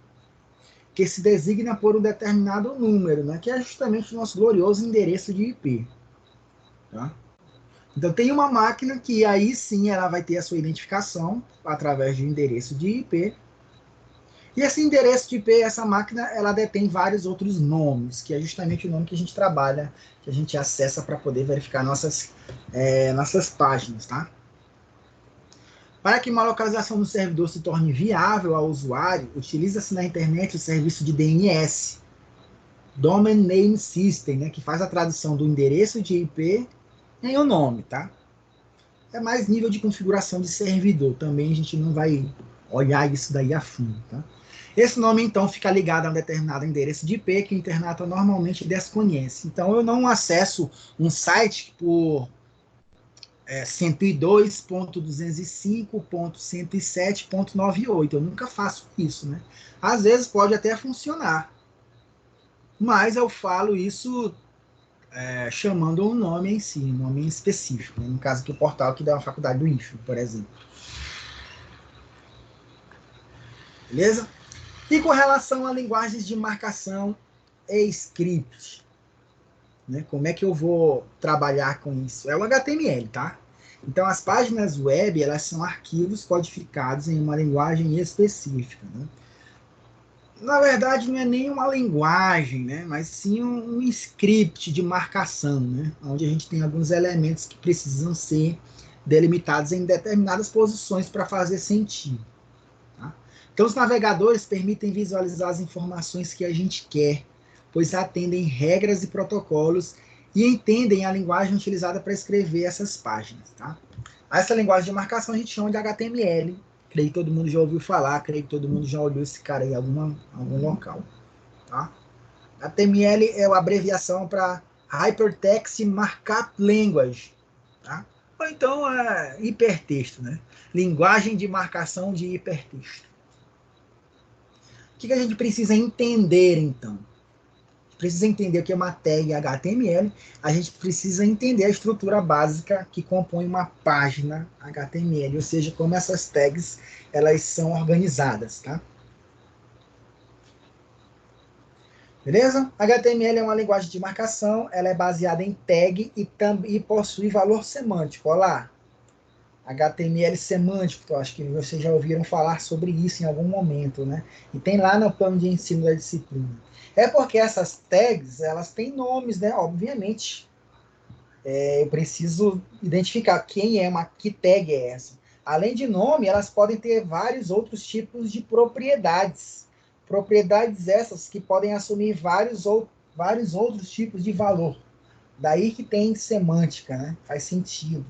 que se designa por um determinado número, né? Que é justamente o nosso glorioso endereço de IP. Tá? Então tem uma máquina que aí sim ela vai ter a sua identificação através de um endereço de IP. E esse endereço de IP, essa máquina, ela detém vários outros nomes, que é justamente o nome que a gente trabalha, que a gente acessa para poder verificar nossas páginas, tá? Para que uma localização do servidor se torne viável ao usuário, utiliza-se na internet o serviço de DNS, Domain Name System, né, que faz a tradução do endereço de IP em um nome, tá? É mais nível de configuração de servidor, também a gente não vai olhar isso daí a fundo, tá? Esse nome, então, fica ligado a um determinado endereço de IP que o internauta normalmente desconhece. Então, eu não acesso um site por 102.205.107.98. Eu nunca faço isso, né? Às vezes pode até funcionar, mas eu falo isso chamando um nome em si, um nome específico, né? No caso aqui o portal aqui da faculdade do IFE, por exemplo. Beleza? E com relação a linguagens de marcação e script, né? Como é que eu vou trabalhar com isso? É o HTML, tá? Então, as páginas web, elas são arquivos codificados em uma linguagem específica, né? Na verdade, não é nem uma linguagem, né? Mas sim um script de marcação, né? Onde a gente tem alguns elementos que precisam ser delimitados em determinadas posições para fazer sentido. Tá? Então, os navegadores permitem visualizar as informações que a gente quer, pois atendem regras e protocolos e entendem a linguagem utilizada para escrever essas páginas. Tá? Essa linguagem de marcação a gente chama de HTML. Creio que todo mundo já ouviu falar, creio que todo mundo já olhou esse cara em algum local. Tá? HTML é a abreviação para Hypertext Markup Language. Tá? Ou então hipertexto, né? Linguagem de marcação de hipertexto. O que a gente precisa entender, então? Precisa entender o que é uma tag HTML, a gente precisa entender a estrutura básica que compõe uma página HTML, ou seja, como essas tags elas são organizadas, tá? Beleza? HTML é uma linguagem de marcação, ela é baseada em tag e possui valor semântico. Olha lá, HTML semântico, eu acho que vocês já ouviram falar sobre isso em algum momento, né? E tem lá no plano de ensino da disciplina. É porque essas tags, elas têm nomes, né? Obviamente. Eu preciso identificar que tag é essa. Além de nome, elas podem ter vários outros tipos de propriedades. Propriedades essas que podem assumir vários outros tipos de valor. Daí que tem semântica, né? Faz sentido.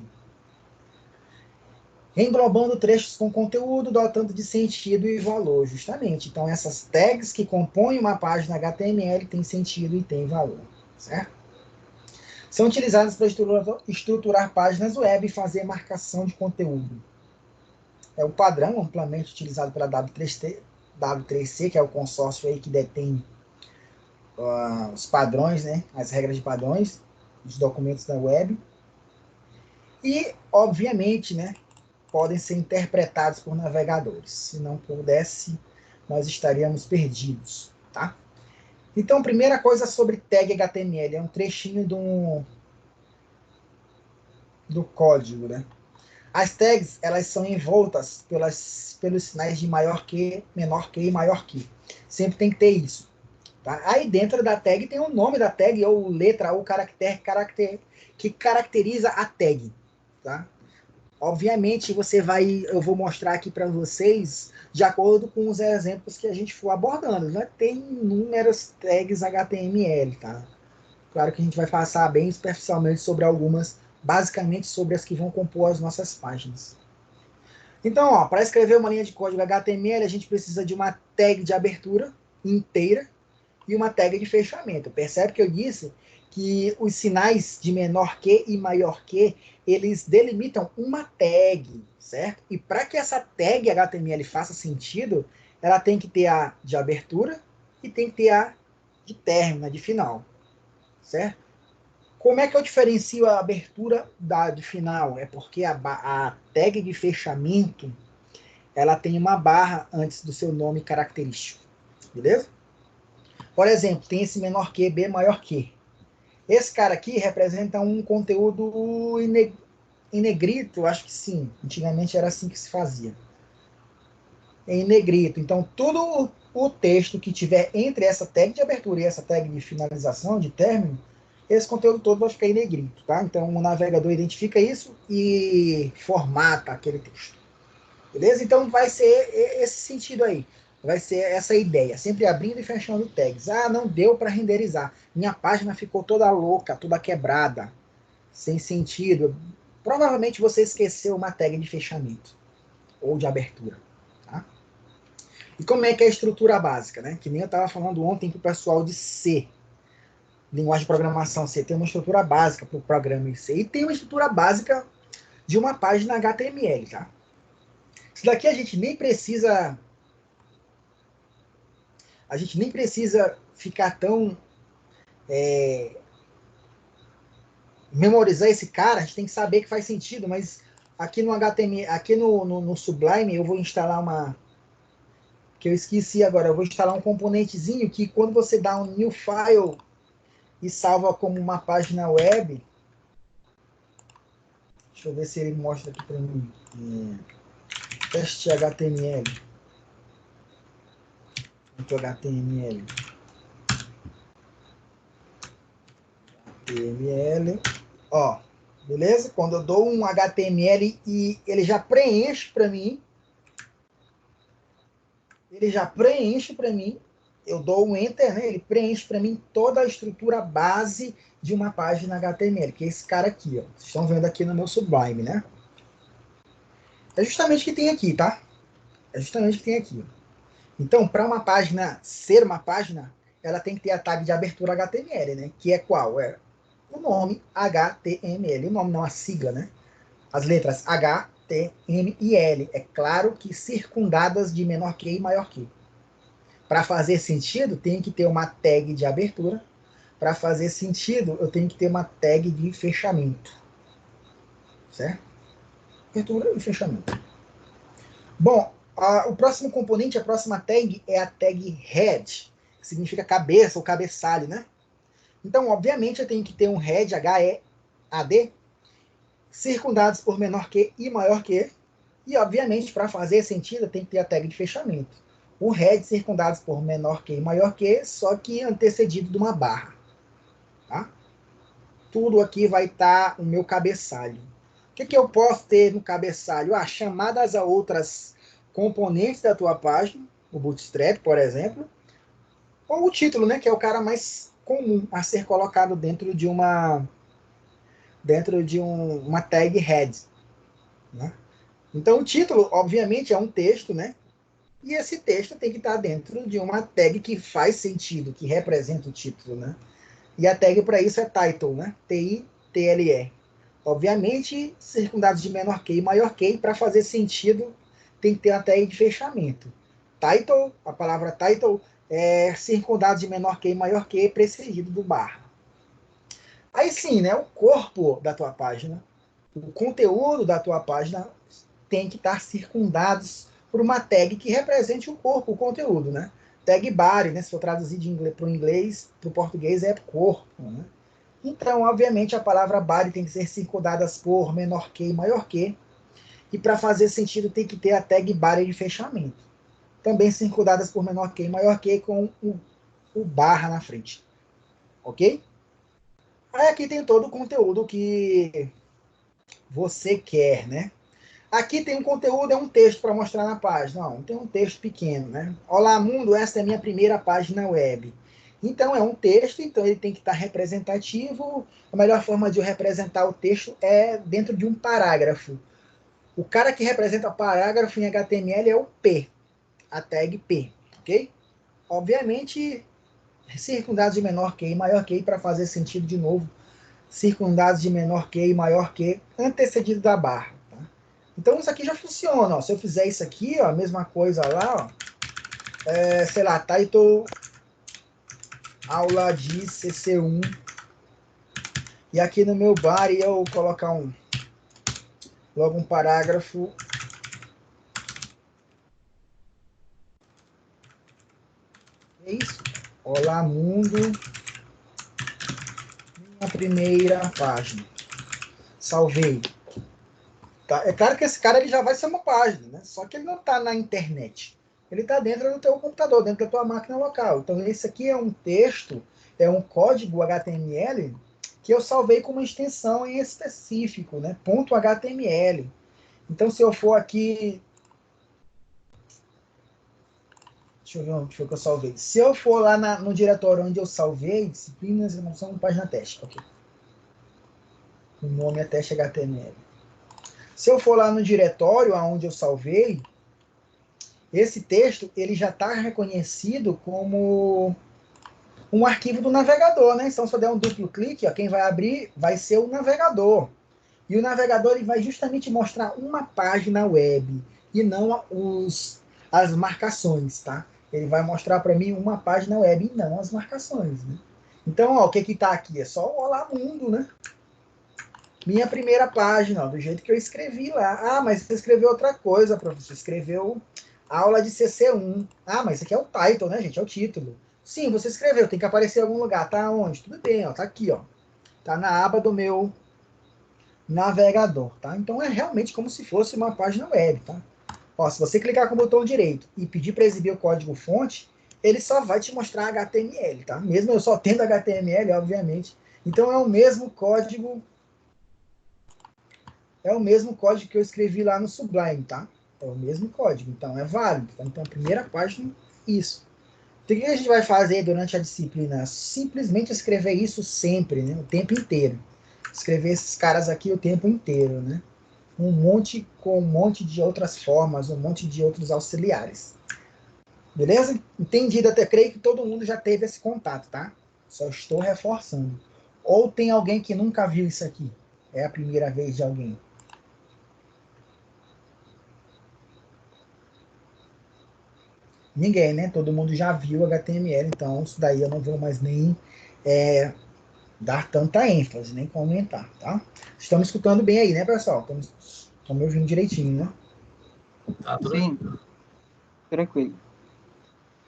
Englobando trechos com conteúdo, dotando de sentido e valor, justamente. Então, essas tags que compõem uma página HTML têm sentido e têm valor, certo? São utilizadas para estruturar páginas web e fazer marcação de conteúdo. É o padrão amplamente utilizado pela W3C, que é o consórcio aí que detém os padrões, né? As regras de padrões dos documentos da web. E, obviamente, né? Podem ser interpretados por navegadores. Se não pudesse, nós estaríamos perdidos, tá? Então, primeira coisa sobre tag HTML, é um trechinho do código, né? As tags, elas são envoltas pelos sinais de maior que, menor que e maior que. Sempre tem que ter isso. Tá? Aí dentro da tag tem o nome da tag, ou letra, ou caractere que caracteriza a tag. Tá? Obviamente, eu vou mostrar aqui para vocês de acordo com os exemplos que a gente for abordando. Né? Tem inúmeras tags HTML, tá? Claro que a gente vai passar bem superficialmente sobre algumas, basicamente sobre as que vão compor as nossas páginas. Então, para escrever uma linha de código HTML, a gente precisa de uma tag de abertura inteira e uma tag de fechamento. Percebe que eu disse que os sinais de menor que e maior que, eles delimitam uma tag, certo? E para que essa tag HTML faça sentido, ela tem que ter a de abertura e tem que ter a de término, a de final, certo? Como é que eu diferencio a abertura de final? É porque a tag de fechamento, ela tem uma barra antes do seu nome característico, beleza? Por exemplo, tem esse menor que, B maior que. Esse cara aqui representa um conteúdo em negrito, acho que sim. Antigamente era assim que se fazia. Em negrito. Então, todo o texto que tiver entre essa tag de abertura e essa tag de finalização, de término, esse conteúdo todo vai ficar em negrito, tá? Então, o navegador identifica isso e formata aquele texto. Beleza? Então, vai ser esse sentido aí. Vai ser essa ideia, sempre abrindo e fechando tags. Ah, não deu para renderizar. Minha página ficou toda louca, toda quebrada, sem sentido. Provavelmente você esqueceu uma tag de fechamento ou de abertura. Tá? E como é que é a estrutura básica? Né? Que nem eu estava falando ontem para o pessoal de C. Linguagem de programação C tem uma estrutura básica para o programa em C. E tem uma estrutura básica de uma página HTML, tá? Isso daqui a gente nem precisa ficar tão memorizar esse cara, a gente tem que saber que faz sentido, mas aqui no HTML, aqui no Sublime eu vou instalar uma que eu esqueci agora, eu vou instalar um componentezinho que quando você dá um new file e salva como uma página web, deixa eu ver se ele mostra aqui para mim. Teste HTML. HTML. HTML. Ó, beleza? Quando eu dou um HTML e ele já preenche para mim, eu dou um enter, né? Ele preenche para mim toda a estrutura base de uma página HTML, que é esse cara aqui, ó. Vocês estão vendo aqui no meu Sublime, né? É justamente o que tem aqui, tá? É justamente o que tem aqui. Então, para uma página ser uma página, ela tem que ter a tag de abertura HTML, né? Que é qual? É o nome HTML. O nome não, a sigla, né? As letras H, T, M e L. É claro que circundadas de menor que e maior que. Para fazer sentido, tem que ter uma tag de abertura. Para fazer sentido, eu tenho que ter uma tag de fechamento. Certo? Abertura e fechamento. Bom, o próximo componente, a próxima tag é a tag head, que significa cabeça ou cabeçalho, né? Então, obviamente, eu tenho que ter um head, H-E-A-D, circundados por menor que e maior que. E, obviamente, para fazer sentido, tem que ter a tag de fechamento. O head circundados por menor que e maior que, só que antecedido de uma barra. Tá? Tudo aqui vai estar o meu cabeçalho. O que eu posso ter no cabeçalho? Chamadas a outras componentes da tua página, o Bootstrap, por exemplo, ou o título, né, que é o cara mais comum a ser colocado dentro de uma tag head, né? Então o título, obviamente, é um texto, né? E esse texto tem que estar dentro de uma tag que faz sentido, que representa o título, né? E a tag para isso é title, né? T-I-T-L-E. Obviamente, circundados de menor que e maior que, para fazer sentido, tem que ter a tag de fechamento. Title, a palavra title, é circundado de menor que e maior que, precedido do barra. Aí sim, né, o corpo da tua página, o conteúdo da tua página tem que estar circundados por uma tag que represente o corpo, o conteúdo, né? Tag body, né, se for traduzir para o inglês, para o português é corpo, né? Então, obviamente, a palavra body tem que ser circundada por menor que e maior que. E para fazer sentido, tem que ter a tag body de fechamento. Também circundadas por menor que e maior que, com o barra na frente. Ok? Aí aqui tem todo o conteúdo que você quer, né? Aqui tem um conteúdo, é um texto para mostrar na página. Não, tem um texto pequeno, né? Olá, mundo, esta é a minha primeira página web. Então, é um texto, então ele tem que estar representativo. A melhor forma de eu representar o texto é dentro de um parágrafo. O cara que representa o parágrafo em HTML é o P, a tag P, ok? Obviamente, circundados de menor que e maior que, para fazer sentido de novo, circundados de menor que e maior que, antecedido da barra. Tá? Então, isso aqui já funciona. Ó. Se eu fizer isso aqui, ó, a mesma coisa lá, ó, sei lá, title aula de CC1. E aqui no meu body eu colocar logo um parágrafo. É isso. Olá, mundo. Minha primeira página. Salvei. Tá? É claro que esse cara ele já vai ser uma página, né? Só que ele não está na internet. Ele está dentro do teu computador, dentro da tua máquina local. Então, esse aqui é um texto, é um código HTML que eu salvei com uma extensão em específico, né? .html. Então, se eu for aqui... Deixa eu ver onde foi que eu salvei. Se eu for lá no diretório onde eu salvei, disciplinas, emoção, página teste. Ok. O nome é teste HTML. Se eu for lá no diretório onde eu salvei, esse texto ele já está reconhecido como um arquivo do navegador, né? Então, se eu der um duplo clique, ó, quem vai abrir vai ser o navegador. E o navegador ele vai justamente mostrar uma página web e não as marcações, tá? Ele vai mostrar para mim uma página web e não as marcações, né? Então, ó, o que que tá aqui? É só o Olá Mundo, né? Minha primeira página, ó, do jeito que eu escrevi lá. Ah, mas você escreveu outra coisa, professor. Você escreveu aula de CC1. Ah, mas isso aqui é o title, né, gente? É o título. Sim, você escreveu, tem que aparecer em algum lugar. Tá onde? Tudo bem, ó, tá aqui, ó. Tá na aba do meu navegador, tá? Então é realmente como se fosse uma página web, tá? Ó, se você clicar com o botão direito e pedir para exibir o código fonte, ele só vai te mostrar HTML, tá? Mesmo eu só tendo HTML, obviamente. Então é o mesmo código que eu escrevi lá no Sublime, tá? É o mesmo código, então é válido. Tá? Então a primeira página, isso. Então, o que a gente vai fazer durante a disciplina? Simplesmente escrever isso sempre, né? O tempo inteiro. Escrever esses caras aqui o tempo inteiro, né? Com um monte de outras formas, um monte de outros auxiliares. Beleza? Entendido, até creio que todo mundo já teve esse contato, tá? Só estou reforçando. Ou tem alguém que nunca viu isso aqui? É a primeira vez de alguém? Ninguém, né? Todo mundo já viu HTML, então isso daí eu não vou mais nem dar tanta ênfase, nem comentar, tá? Estamos escutando bem aí, né, pessoal? Estão me ouvindo direitinho, né? Tá tudo Sim, tranquilo.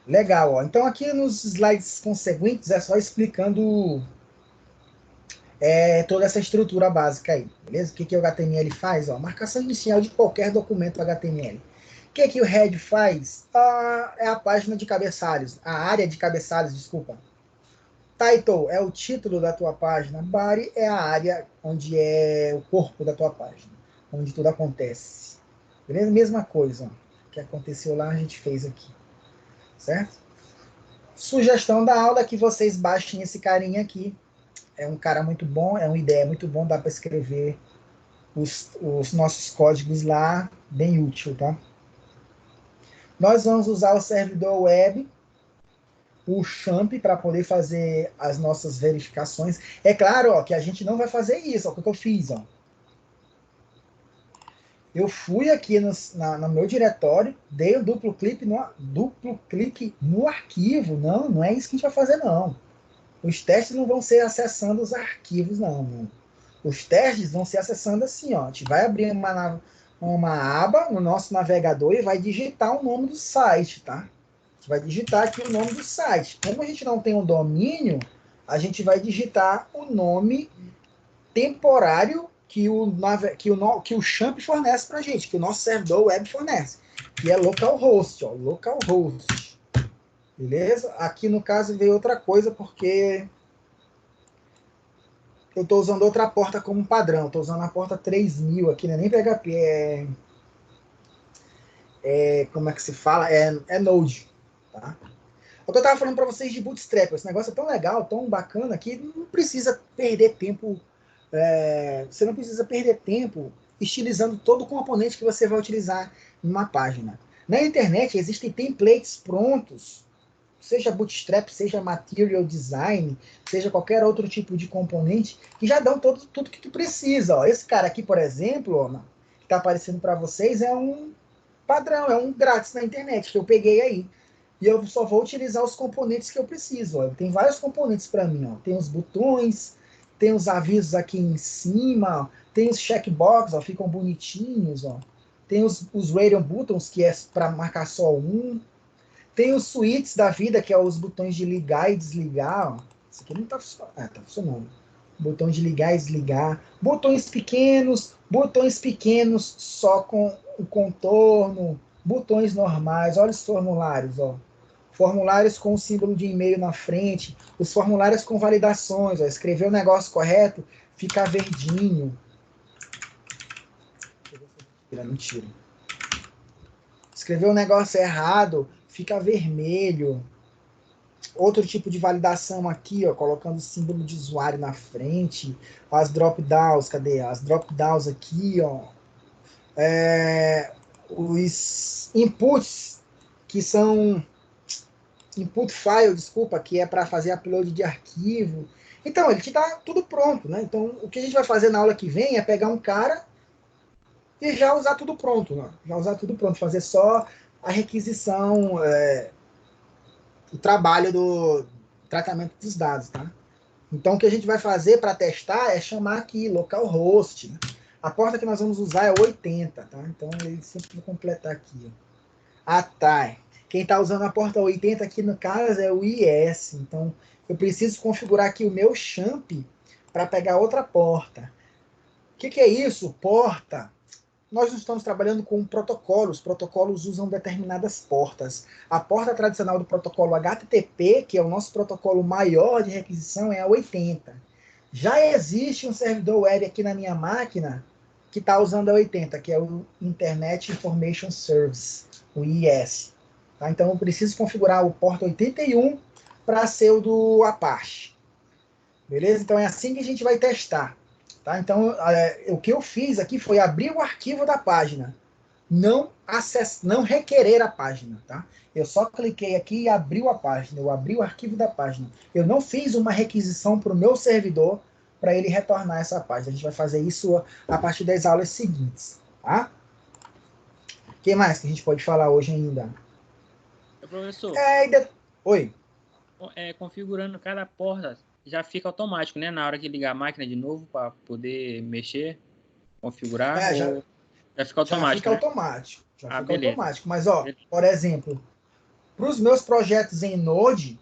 Legal, ó. Então aqui nos slides consequentes é só explicando toda essa estrutura básica aí, beleza? O que o HTML faz? Ó, marcação inicial de qualquer documento HTML. O que o head faz? É a página de cabeçalhos, a área de cabeçalhos, desculpa. Title é o título da tua página. Body é a área onde é o corpo da tua página, onde tudo acontece. Beleza? Mesma coisa. Ó. O que aconteceu lá a gente fez aqui. Certo? Sugestão da aula é que vocês baixem esse carinha aqui. É um cara muito bom, é uma ideia muito bom, dá para escrever os nossos códigos lá, bem útil, tá? Nós vamos usar o servidor web, o Champ, para poder fazer as nossas verificações. É claro, ó, que a gente não vai fazer isso, ó, o que eu fiz, ó. Eu fui aqui no meu diretório, dei o duplo clique no arquivo. Não, não é isso que a gente vai fazer, não. Os testes não vão ser acessando os arquivos, não. Os testes vão ser acessando assim, ó. A gente vai abrir uma aba no nosso navegador e vai digitar o nome do site, tá? A gente vai digitar aqui o nome do site. Como a gente não tem um domínio, a gente vai digitar o nome temporário que o Champ fornece para a gente, que o nosso servidor web fornece, que é localhost, ó, localhost. Beleza? Aqui no caso veio outra coisa, porque eu estou usando outra porta como padrão. Estou usando a porta 3000 aqui, não é nem PHP, como é que se fala? É Node. Tá? O que eu estava falando para vocês de Bootstrap, esse negócio é tão legal, tão bacana, que não precisa perder tempo. Você não precisa perder tempo estilizando todo o componente que você vai utilizar numa página. Na internet existem templates prontos, seja Bootstrap, seja Material Design, seja qualquer outro tipo de componente, que já dão tudo que tu precisa. Ó. Esse cara aqui, por exemplo, ó, que está aparecendo para vocês, é um padrão, é um grátis na internet, que eu peguei aí. E eu só vou utilizar os componentes que eu preciso. Ó. Tem vários componentes para mim. Ó. Tem os botões, tem os avisos aqui em cima, ó. Tem os checkbox, ó, ficam bonitinhos. Ó. Tem os radio buttons, que é para marcar só um. Tem os switches da vida, que é os botões de ligar e desligar. Ó. Isso aqui não está funcionando. Ah, tá funcionando. Botão de ligar e desligar. Botões pequenos só com o contorno. Botões normais. Olha os formulários, ó. Formulários com o símbolo de e-mail na frente. Os formulários com validações. Ó. Escrever o negócio correto, fica verdinho. Mentira. Escrever o negócio errado, fica vermelho. Outro tipo de validação aqui, ó, colocando o símbolo de usuário na frente. As drop-downs, cadê? As drop-downs aqui, ó. Os inputs, que são input file, desculpa, que é para fazer upload de arquivo. Então, ele te dá tudo pronto, né? Então, o que a gente vai fazer na aula que vem é pegar um cara e já usar tudo pronto, né? Já usar tudo pronto, fazer só a requisição, o trabalho do tratamento dos dados, tá? Então, o que a gente vai fazer para testar é chamar aqui localhost, né? A porta que nós vamos usar é 80, tá? Então, ele sempre vai completar aqui, ó. Ah, tá. Quem está usando a porta 80 aqui no caso é o IS. Então, eu preciso configurar aqui o meu champ para pegar outra porta. O que é isso? Porta. Nós não estamos trabalhando com protocolos. Protocolos usam determinadas portas. A porta tradicional do protocolo HTTP, que é o nosso protocolo maior de requisição, é a 80. Já existe um servidor web aqui na minha máquina que está usando a 80, que é o Internet Information Service, o IS. Tá? Então, eu preciso configurar o porta 81 para ser o do Apache. Beleza? Então, é assim que a gente vai testar. Tá? Então, o que eu fiz aqui foi abrir o arquivo da página. Não requerer a página. Tá? Eu só cliquei aqui e abriu a página. Eu abri o arquivo da página. Eu não fiz uma requisição para o meu servidor para ele retornar essa página. A gente vai fazer isso a partir das aulas seguintes. Tá? O que mais que a gente pode falar hoje ainda? Professor, Oi. Configurando cada porta, já fica automático, né? Na hora que ligar a máquina de novo para poder mexer, configurar, já fica automático, já fica né? automático. Já fica beleza. automático. Mas, ó, por exemplo, para os meus projetos em Node,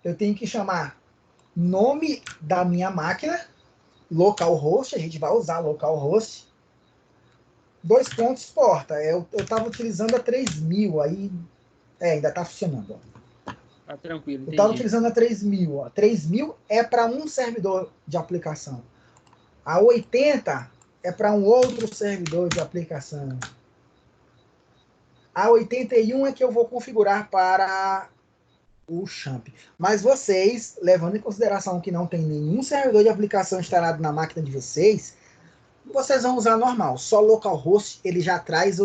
eu tenho que chamar nome da minha máquina, localhost, a gente vai usar localhost, 2 pontos porta. Eu estava utilizando a 3000, aí ainda está funcionando. Ó. Tá tranquilo, eu estava utilizando a 3000. Ó. 3000 é para um servidor de aplicação. A 80 é para um outro servidor de aplicação. A 81 é que eu vou configurar para o champ. Mas vocês, levando em consideração que não tem nenhum servidor de aplicação instalado na máquina de vocês vão usar normal. Só localhost, ele já traz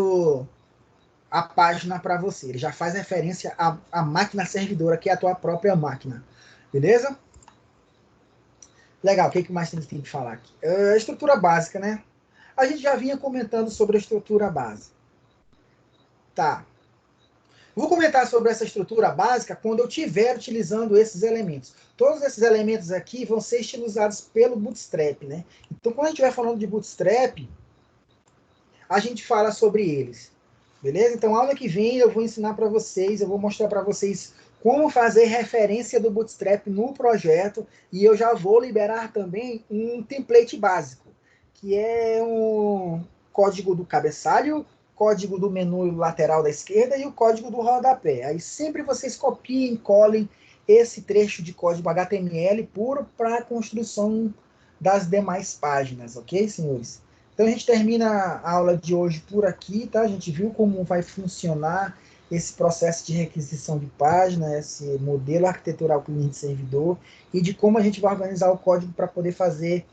a página para você. Ele já faz referência à máquina servidora, que é a tua própria máquina. Beleza? Legal, o que mais tem que falar aqui? Estrutura básica, né? A gente já vinha comentando sobre a estrutura básica. Tá. Vou comentar sobre essa estrutura básica quando eu estiver utilizando esses elementos. Todos esses elementos aqui vão ser estilizados pelo Bootstrap, né? Então, quando a gente estiver falando de Bootstrap, a gente fala sobre eles. Beleza? Então, aula que vem eu vou ensinar para vocês, eu vou mostrar para vocês como fazer referência do Bootstrap no projeto e eu já vou liberar também um template básico, que é um código do cabeçalho, código do menu lateral da esquerda e o código do rodapé. Aí sempre vocês copiem, colhem esse trecho de código HTML puro para a construção das demais páginas, ok, senhores? Então a gente termina a aula de hoje por aqui, tá? A gente viu como vai funcionar esse processo de requisição de página, esse modelo arquitetural cliente-servidor e de como a gente vai organizar o código para poder fazer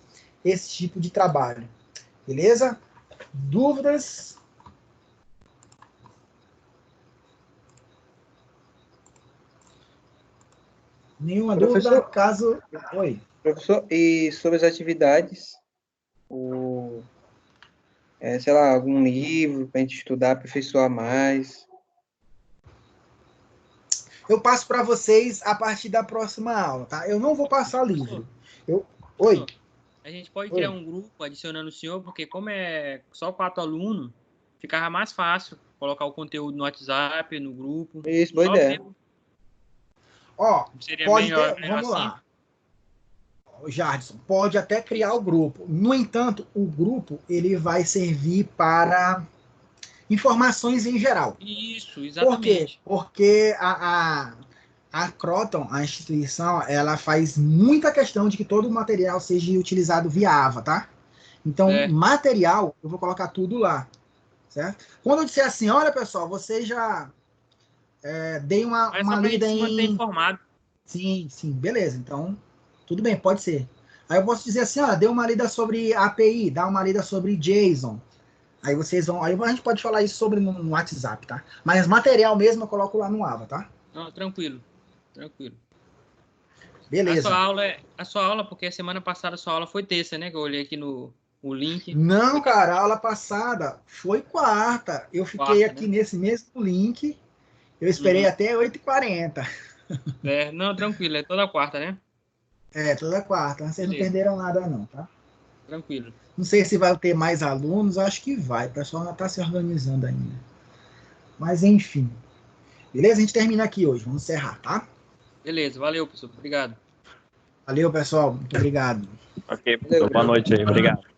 esse tipo de trabalho. Beleza? Dúvidas? Nenhuma dúvida? Caso... Oi. Professor, e sobre as atividades, sei lá, algum livro para a gente estudar, aperfeiçoar mais? Eu passo para vocês a partir da próxima aula, tá? Eu não vou passar livro. Oi. A gente pode criar um grupo adicionando o senhor, porque como é só 4 alunos, ficava mais fácil colocar o conteúdo no WhatsApp, no grupo. Isso, boa ideia. Ó, pode melhor, ter, vamos lá. Jardson, pode até criar o grupo. No entanto, o grupo ele vai servir para informações em geral. Isso, exatamente. Por quê? Porque a Croton, a instituição, ela faz muita questão de que todo o material seja utilizado via AVA, tá? Então, material, eu vou colocar tudo lá, certo? Quando eu disser assim, olha, pessoal, vocês já deem uma lida em... manter informado. Sim, beleza. Então, tudo bem, pode ser. Aí eu posso dizer assim, ó, dê uma lida sobre API, dá uma lida sobre JSON. Aí vocês vão... Aí a gente pode falar isso sobre no WhatsApp, tá? Mas material mesmo eu coloco lá no AVA, tá? Não, tranquilo. Beleza. A sua aula, porque a semana passada a sua aula foi terça, né? Que eu olhei aqui no link. Não, cara, a aula passada foi quarta. Eu fiquei Quarta, aqui né? nesse mesmo link. Eu esperei até 8h40. Não, tranquilo, é toda quarta, né? É, toda quarta. Vocês não Beleza. perderam nada, não, tá? Tranquilo. Não sei se vai ter mais alunos, acho que vai. O pessoal ainda está se organizando ainda. Mas, enfim. Beleza? A gente termina aqui hoje. Vamos encerrar, tá? Beleza, valeu, pessoal. Obrigado. Valeu, pessoal. Muito obrigado. Ok, professor. Boa noite aí. Obrigado.